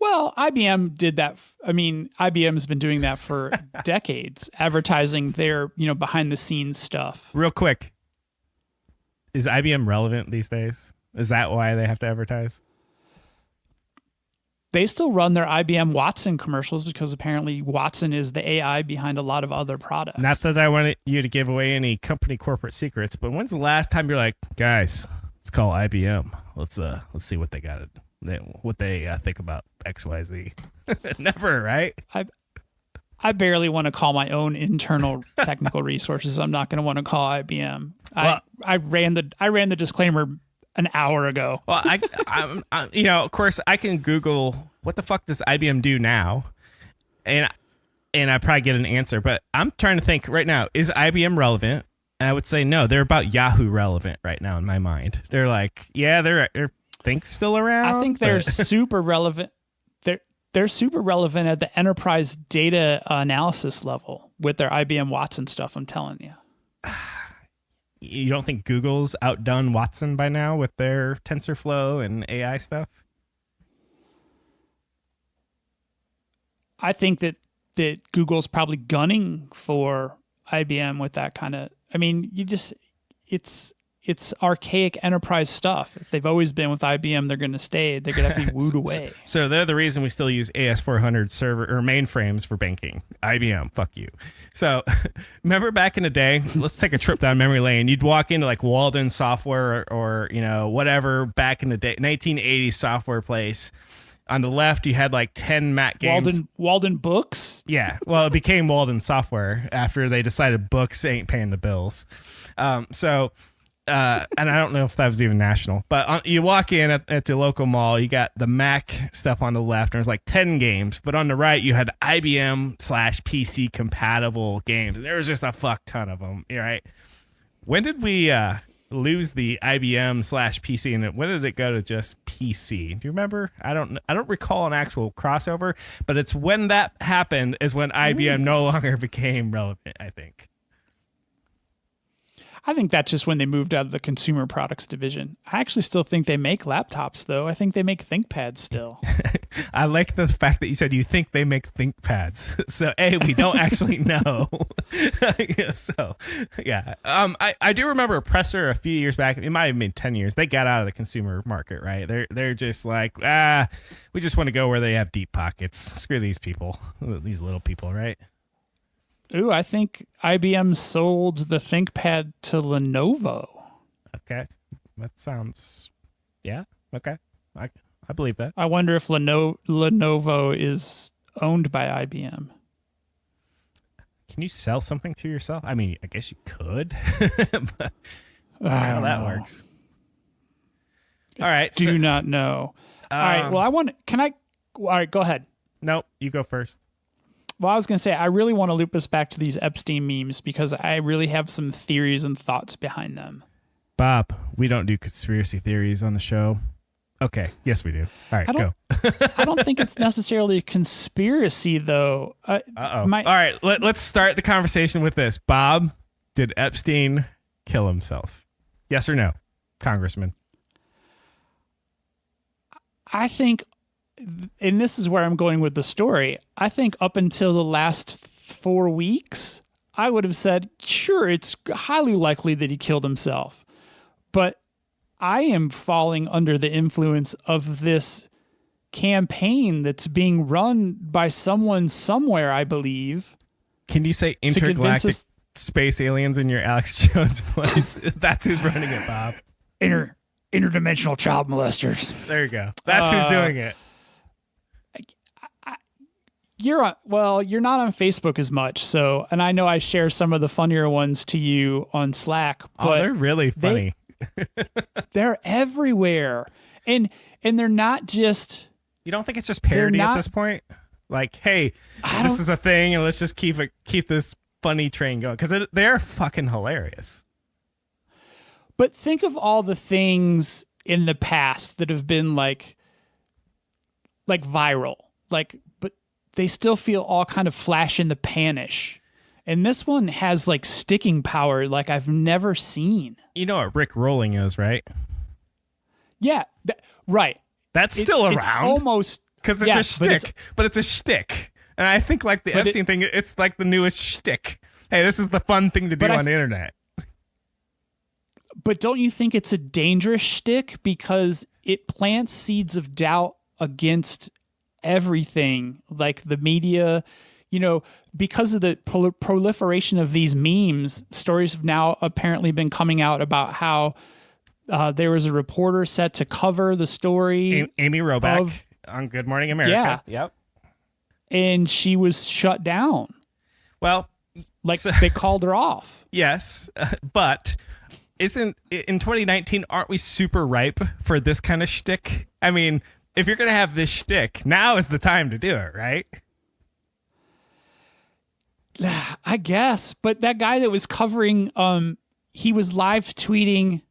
Well, IBM did that. IBM's been doing that for decades, advertising their, behind the scenes stuff. Real quick, is IBM relevant these days? Is that why they have to advertise? They still run their IBM Watson commercials because apparently Watson is the AI behind a lot of other products. Not that I wanted you to give away any company corporate secrets, but when's the last time you're like, guys, let's call IBM. Let's see what they got, what they think about XYZ. Never, right? I barely want to call my own internal technical resources. I'm not going to want to call IBM. Well, I ran the disclaimer an hour ago. Well, I'm of course, I can Google what the fuck does IBM do now, and I probably get an answer. But I'm trying to think right now: is IBM relevant? I would say no. They're about Yahoo relevant right now in my mind. They're like, yeah, they're think still around. I think they're super relevant. They're super relevant at the enterprise data analysis level with their IBM Watson stuff. I'm telling you. You don't think Google's outdone Watson by now with their TensorFlow and AI stuff? I think that Google's probably gunning for IBM with that kind of. I mean, it's archaic enterprise stuff. If they've always been with IBM, they're going to stay. They're going to be wooed away. So they're the reason we still use AS400 server or mainframes for banking. IBM, fuck you. So remember back in the day, let's take a trip down memory lane. You'd walk into like Walden Software or whatever back in the day, 1980s software place. On the left, you had like 10 Mac games. Walden Books? Yeah. Well, it became Walden Software after they decided books ain't paying the bills. And I don't know if that was even national, but you walk in at the local mall, you got the Mac stuff on the left, and there's like 10 games, but on the right, you had IBM/PC compatible games, and there was just a fuck ton of them, right? When did we lose the IBM/PC, and when did it go to just PC? Do you remember? I don't recall an actual crossover, but it's when that happened is when IBM no longer became relevant, I think. I think that's just when they moved out of the consumer products division. I actually still think they make laptops, though. I think they make ThinkPads still. I like the fact that you said you think they make ThinkPads. So, A, we don't actually know. I do remember Presser a few years back. It might have been 10 years. They got out of the consumer market, right? They're just like, we just want to go where they have deep pockets. Screw these people, these little people, right? Ooh, I think IBM sold the ThinkPad to Lenovo. Okay. That sounds... Yeah, okay. I believe that. I wonder if Lenovo is owned by IBM. Can you sell something to yourself? I mean, I guess you could. But I don't know how that works. All right. Do not know. All right, well, all right, go ahead. Nope, you go first. Well, I was going to say, I really want to loop us back to these Epstein memes because I really have some theories and thoughts behind them. Bob, we don't do conspiracy theories on the show. Okay. Yes, we do. All right, go. I don't think it's necessarily a conspiracy, though. Uh-oh. All right, let's start the conversation with this. Bob, did Epstein kill himself? Yes or no, Congressman? I think... and this is where I'm going with the story. I think up until the last 4 weeks, I would have said, sure, it's highly likely that he killed himself. But I am falling under the influence of this campaign that's being run by someone somewhere, I believe. Can you say intergalactic space aliens in your Alex Jones voice? That's who's running it, Bob. Interdimensional child molesters. There you go. That's who's doing it. You're not on Facebook as much, so, and I know I share some of the funnier ones to you on Slack, but they're really funny. They're everywhere. And they're not just... You don't think it's just parody at this point? Like, hey, this is a thing, and let's just keep this funny train going, because they're fucking hilarious. But think of all the things in the past that have been like viral, but they still feel all kind of flash in the panish. And this one has like sticking power like I've never seen. You know what Rick Rolling is, right? Yeah, right. That's still around. It's almost... Because it's a shtick, but it's a shtick. And I think like the Epstein thing, it's like the newest shtick. Hey, this is the fun thing to do on the internet. But don't you think it's a dangerous shtick? Because it plants seeds of doubt against everything, like the media, because of the proliferation of these memes. Stories have now apparently been coming out about how there was a reporter set to cover the story. Amy Roback on Good Morning America. Yeah. Yep. And she was shut down. Well, they called her off. Yes, but in 2019, aren't we super ripe for this kind of shtick? I mean, if you're going to have this shtick, now is the time to do it, right? I guess. But that guy that was covering he was live tweeting.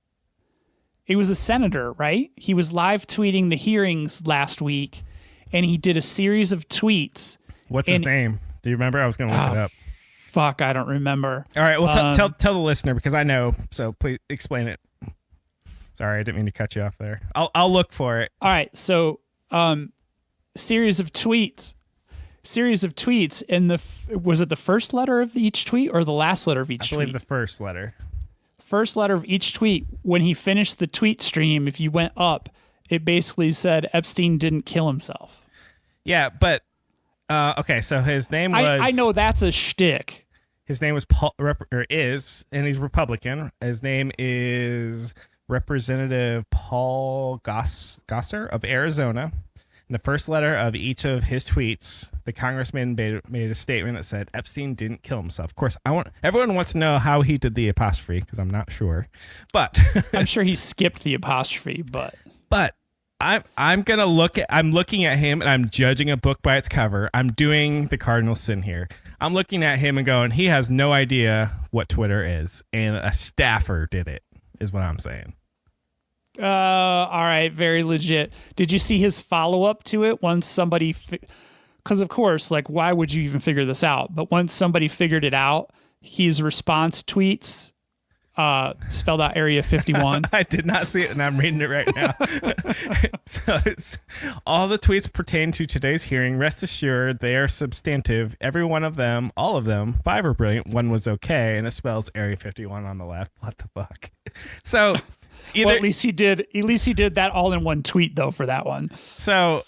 It was a senator, right? He was live tweeting the hearings last week, and he did a series of tweets. What's his name? Do you remember? I was going to look it up. Fuck, I don't remember. All right, well, tell the listener, because I know, so please explain it. Sorry, I didn't mean to cut you off there. I'll look for it. All right, so series of tweets, and was it the first letter of each tweet or the last letter of each tweet? I believe the first letter. First letter of each tweet. When he finished the tweet stream, if you went up, it basically said Epstein didn't kill himself. Yeah, but okay, so his name was. I know that's a shtick. His name was Paul, and he's Republican. His name is Representative Paul Gosar of Arizona. In the first letter of each of his tweets, the congressman made a statement that said Epstein didn't kill himself. Of course, everyone wants to know how he did the apostrophe, because I'm not sure. But I'm sure he skipped the apostrophe, but I'm looking at him and I'm judging a book by its cover. I'm doing the cardinal sin here. I'm looking at him and going, he has no idea what Twitter is, and a staffer did it, is what I'm saying. All right, very legit. Did you see his follow-up to it once somebody... Because, of course, like, why would you even figure this out? But once somebody figured it out, his response tweets spelled out Area 51. I did not see it, and I'm reading it right now. So all the tweets pertain to today's hearing. Rest assured, they are substantive. Every one of them, all of them, 5 are brilliant. 1 was okay, and it spells Area 51 on the left. What the fuck? So... Well, at least he did that all in one tweet, though, for that one. So,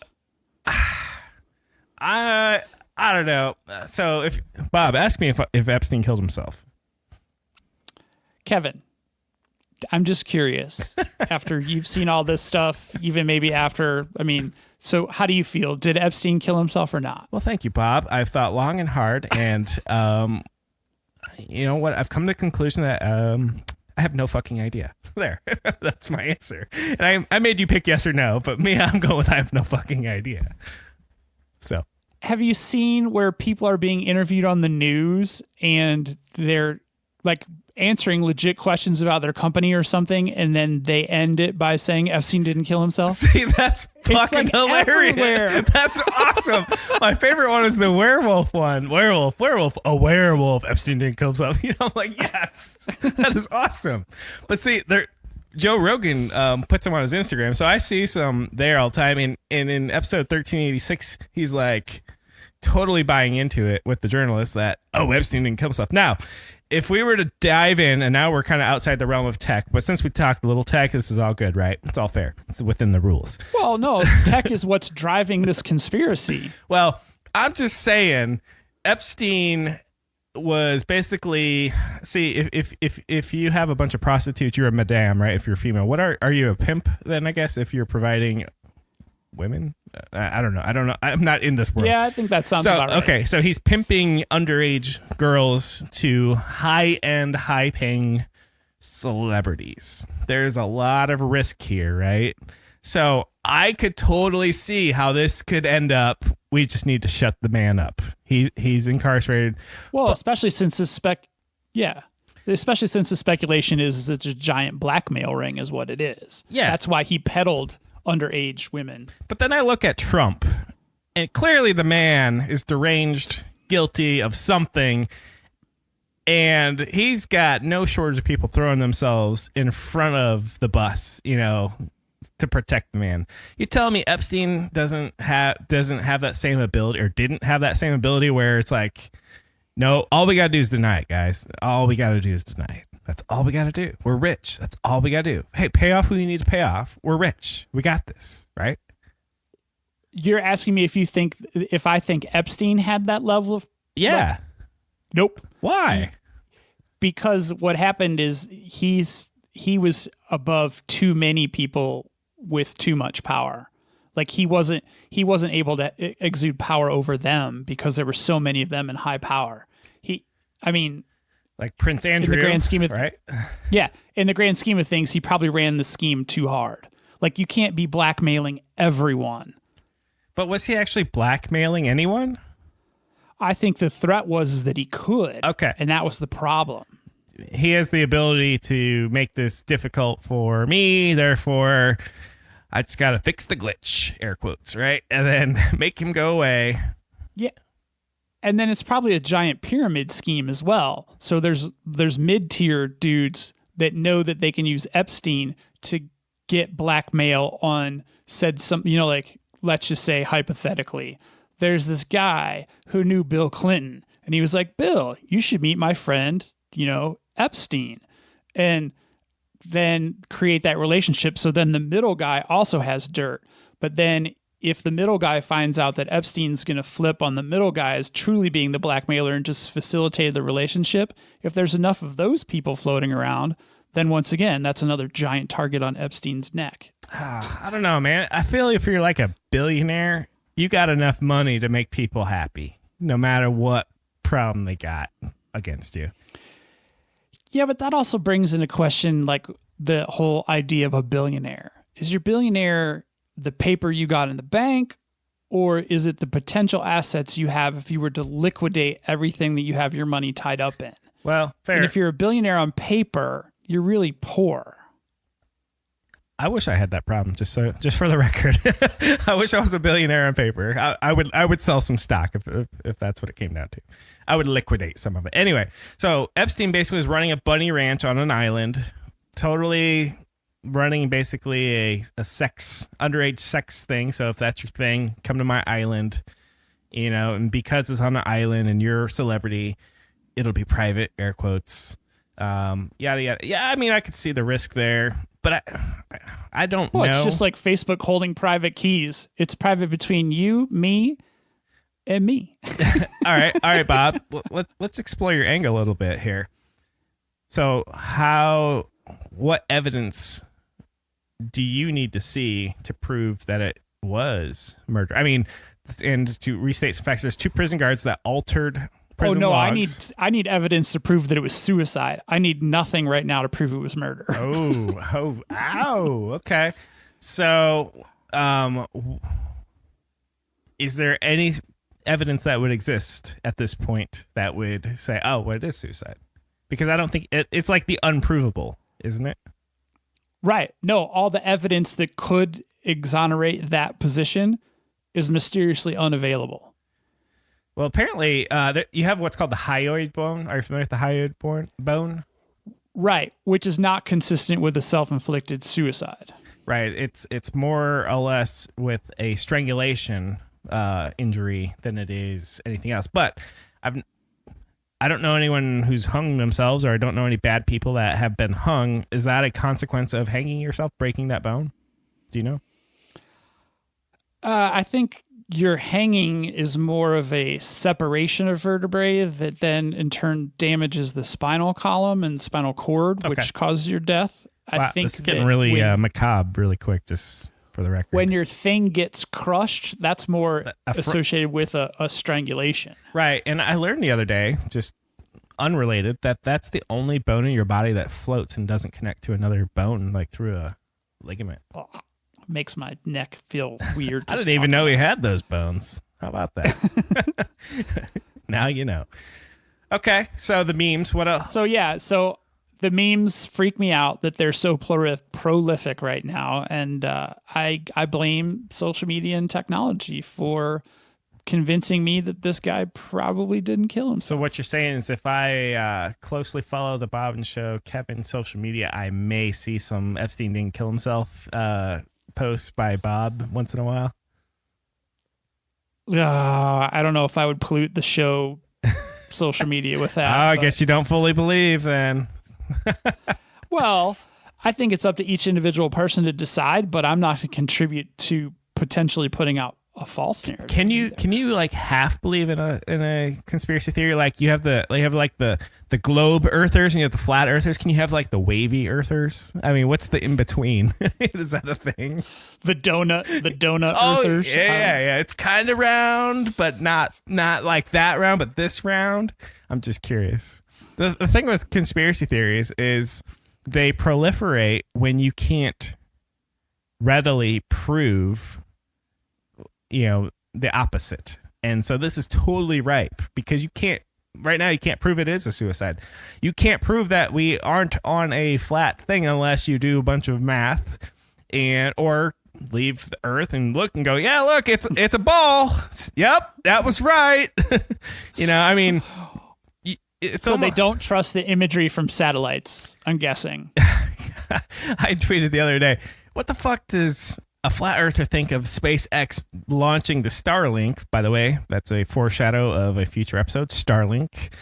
I don't know. So, if Bob, ask me if Epstein killed himself. Kevin, I'm just curious. After you've seen all this stuff, even maybe after, so how do you feel? Did Epstein kill himself or not? Well, thank you, Bob. I've thought long and hard, and you know what? I've come to the conclusion that I have no fucking idea. There. That's my answer. And I made you pick yes or no, but I'm going with I have no fucking idea. So. Have you seen where people are being interviewed on the news and they're like answering legit questions about their company or something, and then they end it by saying Epstein didn't kill himself? See, that's fucking hilarious. Everywhere. That's awesome. My favorite one is the werewolf one. Werewolf. A werewolf. Epstein didn't kill himself. I'm like, yes, that is awesome. But see, Joe Rogan puts him on his Instagram, so I see some there all the time. And in episode 1386, he's like totally buying into it with the journalist that, Epstein didn't kill himself. Now, if we were to dive in, and now we're kind of outside the realm of tech, but since we talked a little tech, this is all good, right? It's all fair. It's within the rules. Well, no, tech is what's driving this conspiracy. Well, I'm just saying, Epstein was basically, see, if you have a bunch of prostitutes, you're a madame, right? If you're female, what are you, a pimp then? I guess if you're providing women, I don't know. I'm not in this world. Yeah, I think that sounds about right. Okay, so he's pimping underage girls to high-end, high-paying celebrities. There's a lot of risk here, right? So I could totally see how this could end up. We just need to shut the man up. He's incarcerated. Well, especially since the speculation is it's a giant blackmail ring is what it is. Yeah. That's why he peddled underage women. But then I look at Trump, and clearly the man is deranged, guilty of something, and he's got no shortage of people throwing themselves in front of the bus, to protect the man. You tell me Epstein doesn't have that same ability, or didn't have that same ability, where it's like, no, all we gotta do is deny it, guys. All we gotta do is deny it. That's all we gotta do. We're rich. That's all we gotta do. Hey, pay off who you need to pay off. We're rich. We got this, right? You're asking me if I think Epstein had that level of... Yeah. Like, nope. Why? Because what happened is he was above too many people with too much power. Like he wasn't able to exude power over them because there were so many of them in high power. Like Prince Andrew, in the grand scheme of, right? Yeah, in the grand scheme of things, he probably ran the scheme too hard. Like you can't be blackmailing everyone. But was he actually blackmailing anyone? I think the threat was that he could. Okay. And that was the problem. he has the ability to make this difficult for me. Therefore, I just got to fix the glitch, air quotes, right? And then make him go away. Yeah. And then it's probably a giant pyramid scheme as well. So there's mid-tier dudes that know that they can use Epstein to get blackmail on like, let's just say hypothetically, there's this guy who knew Bill Clinton, and he was like, Bill, you should meet my friend, Epstein. And then create that relationship. So then the middle guy also has dirt. But then if the middle guy finds out that Epstein's going to flip on the middle guy as truly being the blackmailer and just facilitated the relationship, if there's enough of those people floating around, then once again, that's another giant target on Epstein's neck. I don't know, man. I feel if you're like a billionaire, you got enough money to make people happy, no matter what problem they got against you. Yeah, but that also brings into question like the whole idea of a billionaire. Is your billionaire the paper you got in the bank, or is it the potential assets you have if you were to liquidate everything that you have your money tied up in? Well, fair. And if you're a billionaire on paper, you're really poor. I wish I had that problem. Just for the record, I wish I was a billionaire on paper. I would sell some stock if that's what it came down to. I would liquidate some of it. Anyway, so Epstein basically was running a bunny ranch on an island, totally running basically a underage sex thing. So if that's your thing, come to my island, and because it's on an island and you're a celebrity, it'll be private, air quotes. Yada yada. Yeah, I mean, I could see the risk there, but I don't know. It's just like Facebook holding private keys. It's private between you, me, and me. All right, Bob. Let's explore your angle a little bit here. So, what evidence do you need to see to prove that it was murder? I mean, and to restate some facts, there's 2 prison guards that altered prison logs. I need evidence to prove that it was suicide. I need nothing right now to prove it was murder. Ow. Okay. So, is there any evidence that would exist at this point that would say, oh, well, it is suicide? Because I don't think it's like the unprovable, isn't it? Right. No, all the evidence that could exonerate that position is mysteriously unavailable. Well, apparently, you have what's called the hyoid bone. Are you familiar with the hyoid bone? Right, which is not consistent with a self-inflicted suicide. Right. It's more or less with a strangulation injury than it is anything else. But I don't know anyone who's hung themselves, or I don't know any bad people that have been hung. Is that a consequence of hanging yourself, breaking that bone? Do you know? I think your hanging is more of a separation of vertebrae that then in turn damages the spinal column and spinal cord, which causes your death. Wow, I think this is getting really macabre really quick, just for the record. When your thing gets crushed, that's more associated with a strangulation. Right. And I learned the other day, just unrelated, that's the only bone in your body that floats and doesn't connect to another bone, like through a ligament. Oh, makes my neck feel weird. I didn't even know he had those bones. How about that? Now you know. Okay. So the memes, what else? So the memes freak me out that they're so prolific right now. And I blame social media and technology for convincing me that this guy probably didn't kill himself. So what you're saying is if I closely follow the Bob and Show Kevin social media, I may see some Epstein didn't kill himself posts by Bob once in a while? I don't know if I would pollute the show social media with that. I guess you don't fully believe then. Well, I think it's up to each individual person to decide, but I'm not going to contribute to potentially putting out a false narrative. Can you like half believe in a conspiracy theory? Like you have the globe earthers and you have the flat earthers. Can you have like the wavy earthers? I mean, what's the in between? Is that a thing? The donut earthers. Yeah. It's kind of round, but not like that round, but this round. I'm just curious. The thing with conspiracy theories is they proliferate when you can't readily prove the opposite. And so this is totally ripe because you can't right now you can't prove it is a suicide. You can't prove that we aren't on a flat thing unless you do a bunch of math or leave the Earth and look and go, yeah, look, it's a ball. Yep, that was right. I mean, it's so they don't trust the imagery from satellites, I'm guessing. I tweeted the other day, what the fuck does a flat earther think of SpaceX launching the Starlink? By the way, that's a foreshadow of a future episode, Starlink.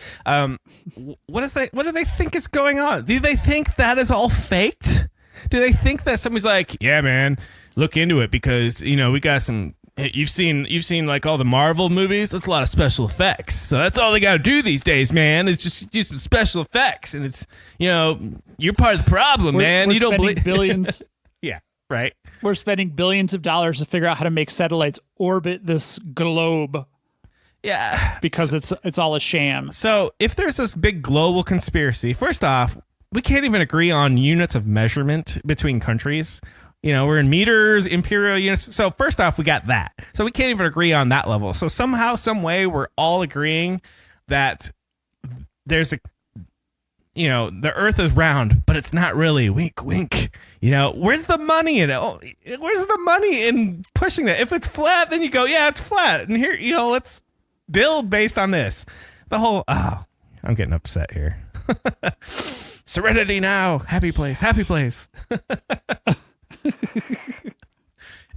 What do they think is going on? Do they think that is all faked? Do they think that somebody's like, yeah, man, look into it because, we got some, you've seen like all the Marvel movies. That's a lot of special effects. So that's all they got to do these days, man. Is just use some special effects. And it's, you're part of the problem, man. You don't believe billions. Yeah. Right. We're spending billions of dollars to figure out how to make satellites orbit this globe. Yeah. Because it's all a sham. So if there's this big global conspiracy, first off, we can't even agree on units of measurement between countries. We're in meters, imperial units. So first off, we got that. So we can't even agree on that level. So somehow, some way, we're all agreeing that there's the Earth is round, but it's not really. Wink, wink. Where's the money in it? Where's the money in pushing that? If it's flat, then you go, yeah, it's flat. And here, let's build based on this. I'm getting upset here. Serenity now. Happy place. Happy place.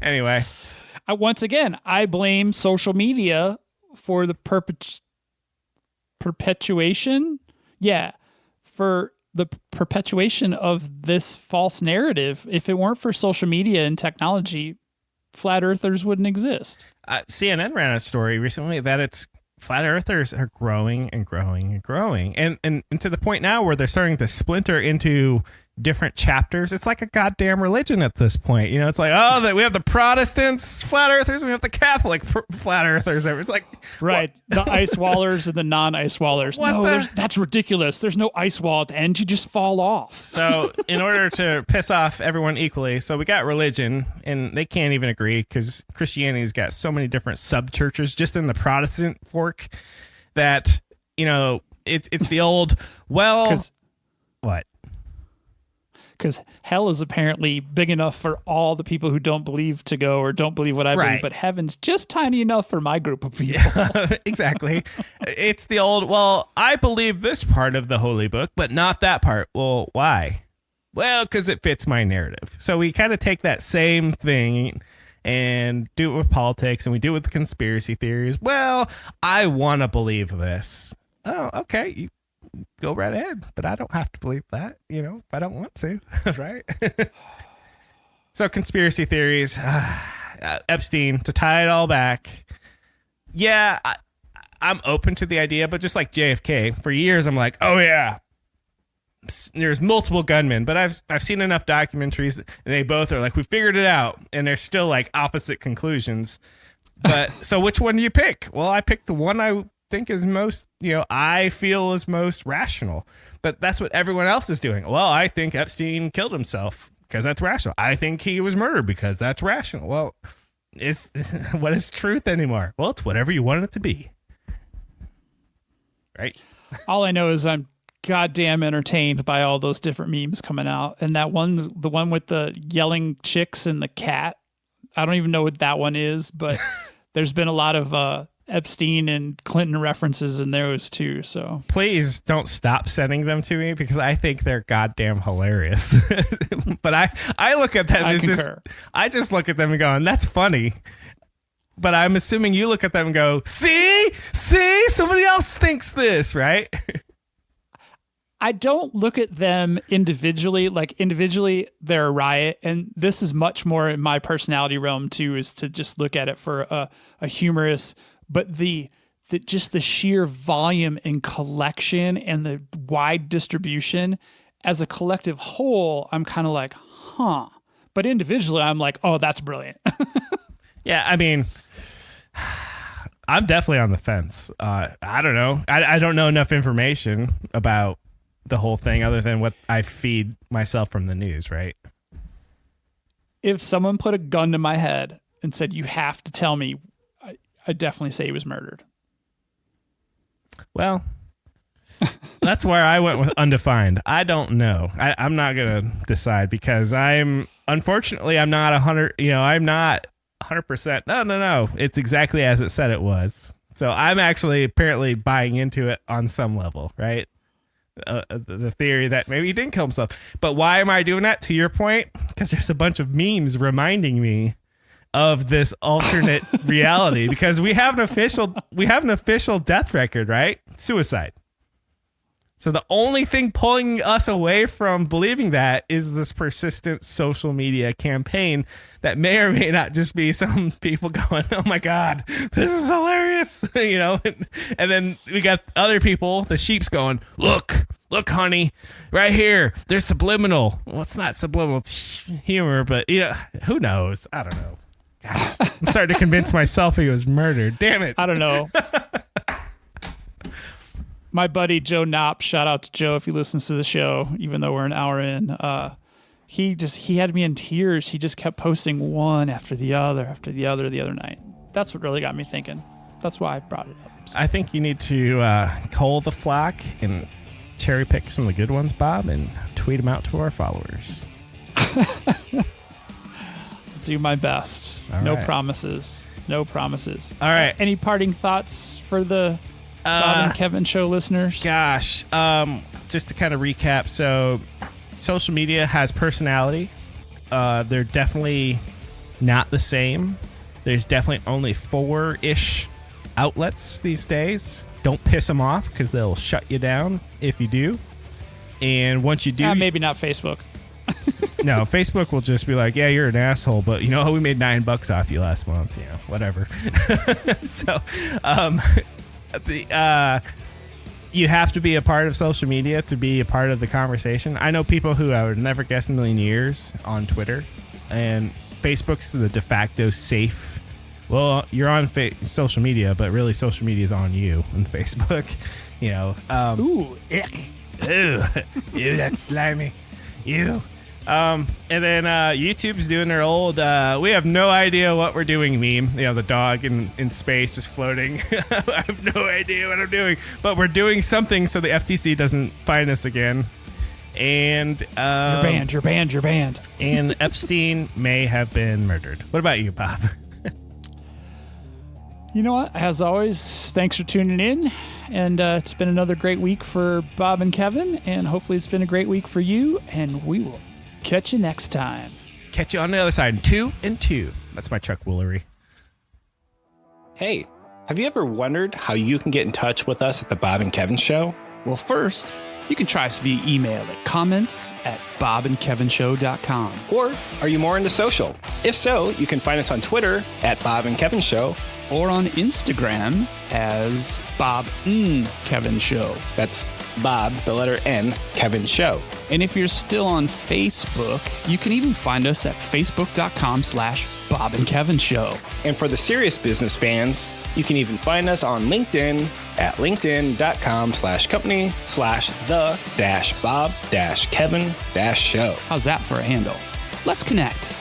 Anyway. Once again, I blame social media for the perpetuation. Yeah. For the perpetuation of this false narrative. If it weren't for social media and technology, flat earthers wouldn't exist. CNN ran a story recently that flat earthers are growing and growing and growing. And to the point now where they're starting to splinter into different chapters. It's like a goddamn religion at this point. It's like, we have the Protestants flat earthers, we have the Catholic flat earthers. It's like, right. What? The ice wallers and the non-ice wallers. That's ridiculous. There's no ice wall at the end. You just fall off. So in order to piss off everyone equally, so we got religion, and they can't even agree because Christianity's got so many different sub-churches just in the Protestant fork that, it's the old, what? Because hell is apparently big enough for all the people who don't believe to go or don't believe what I believe, but heaven's just tiny enough for my group of people. Yeah, exactly. It's the old, I believe this part of the holy book, but not that part. Well, why? Well, because it fits my narrative. So we kind of take that same thing and do it with politics, and we do it with conspiracy theories. Well, I want to believe this. Oh, okay. Go right ahead, but I don't have to believe that, if I don't want to, right? So conspiracy theories, Epstein, to tie it all back. Yeah, I'm open to the idea, but just like JFK, for years I'm like, oh yeah, there's multiple gunmen, but I've seen enough documentaries, and they both are like, we figured it out, and they're still like opposite conclusions. But so which one do you pick? Well, I picked the one I think is most, I feel is most rational, but that's what everyone else is doing. Well, I think Epstein killed himself because that's rational. I think he was murdered because that's rational. Well, what is truth anymore? Well, it's whatever you want it to be. Right. All I know is I'm goddamn entertained by all those different memes coming out. And the one with the yelling chicks and the cat, I don't even know what that one is, but there's been a lot of, Epstein and Clinton references in those too. So please don't stop sending them to me because I think they're goddamn hilarious. But I look at them I just look at them and go, and that's funny. But I'm assuming you look at them and go, see, somebody else thinks this, right? I don't look at them individually. Like individually, they're a riot. And this is much more in my personality realm too, is to just look at it for a humorous, but the just the sheer volume and collection and the wide distribution as a collective whole, I'm kind of like, huh. But individually, I'm like, oh, that's brilliant. Yeah, I mean, I'm definitely on the fence. I don't know. I don't know enough information about the whole thing other than what I feed myself from the news, right? If someone put a gun to my head and said, you have to tell me, I'd definitely say he was murdered. Well, That's where I went with undefined. I don't know. I'm not going to decide because unfortunately, I'm not 100, I'm not 100%. No. It's exactly as it said it was. So I'm actually apparently buying into it on some level, right? The theory that maybe he didn't kill himself. But why am I doing that? To your point, because there's a bunch of memes reminding me of this alternate reality because we have an official death record, right? Suicide. So the only thing pulling us away from believing that is this persistent social media campaign that may or may not just be some people going, "Oh my God, this is hilarious," and then we got other people, the sheeps, going, "Look, honey, right here. There's subliminal." Well, it's not subliminal humor, but who knows? I don't know. Gosh, I'm starting to convince myself he was murdered. Damn it. I don't know. My buddy Joe Knopp, shout out to Joe if he listens to the show, even though we're an hour in. He had me in tears. He just kept posting one after the other the other night. That's what really got me thinking. That's why I brought it up. So. I think you need to cull the flock and cherry pick some of the good ones, Bob, and tweet them out to our followers. Do my best. All no right. promises. No promises. All right. Any parting thoughts for the Bob and Kevin show listeners? Gosh, just to kind of recap. So social media has personality. They're definitely not the same. There's definitely only 4-ish outlets these days. Don't piss them off because they'll shut you down if you do. And once you do... maybe not Facebook. No, Facebook will just be like, "Yeah, you're an asshole, but we made $9 off you last month, whatever." So, you have to be a part of social media to be a part of the conversation. I know people who I would never guess in a million years on Twitter, and Facebook's the de facto safe. Well, you're on social media, but really social media is on you on Facebook. Ooh, ick. Ew, ew, that's slimy. Ew. And then YouTube's doing their old we have no idea what we're doing meme. The dog in space just floating. I have no idea what I'm doing. But we're doing something so the FTC doesn't find us again. And You're banned. And Epstein may have been murdered. What about you, Bob? You know what? As always, thanks for tuning in. And it's been another great week for Bob and Kevin. And hopefully it's been a great week for you. And we will catch you next time. Catch you on the other side. 2 and 2. That's my Chuck Woolery. Hey, have you ever wondered how you can get in touch with us at the Bob and Kevin Show? Well, first, you can try us via email at comments@bobandkevinshow.com. Or are you more into social? If so, you can find us on Twitter at Bob and Kevin Show. Or on Instagram as Bob Kevin Show. That's Bob, the letter N, Kevin Show. And if you're still on Facebook, you can even find us at facebook.com/Bob and Kevin Show. And for the serious business fans, you can even find us on LinkedIn at linkedin.com/company/the-Bob-Kevin-Show. How's that for a handle? Let's connect.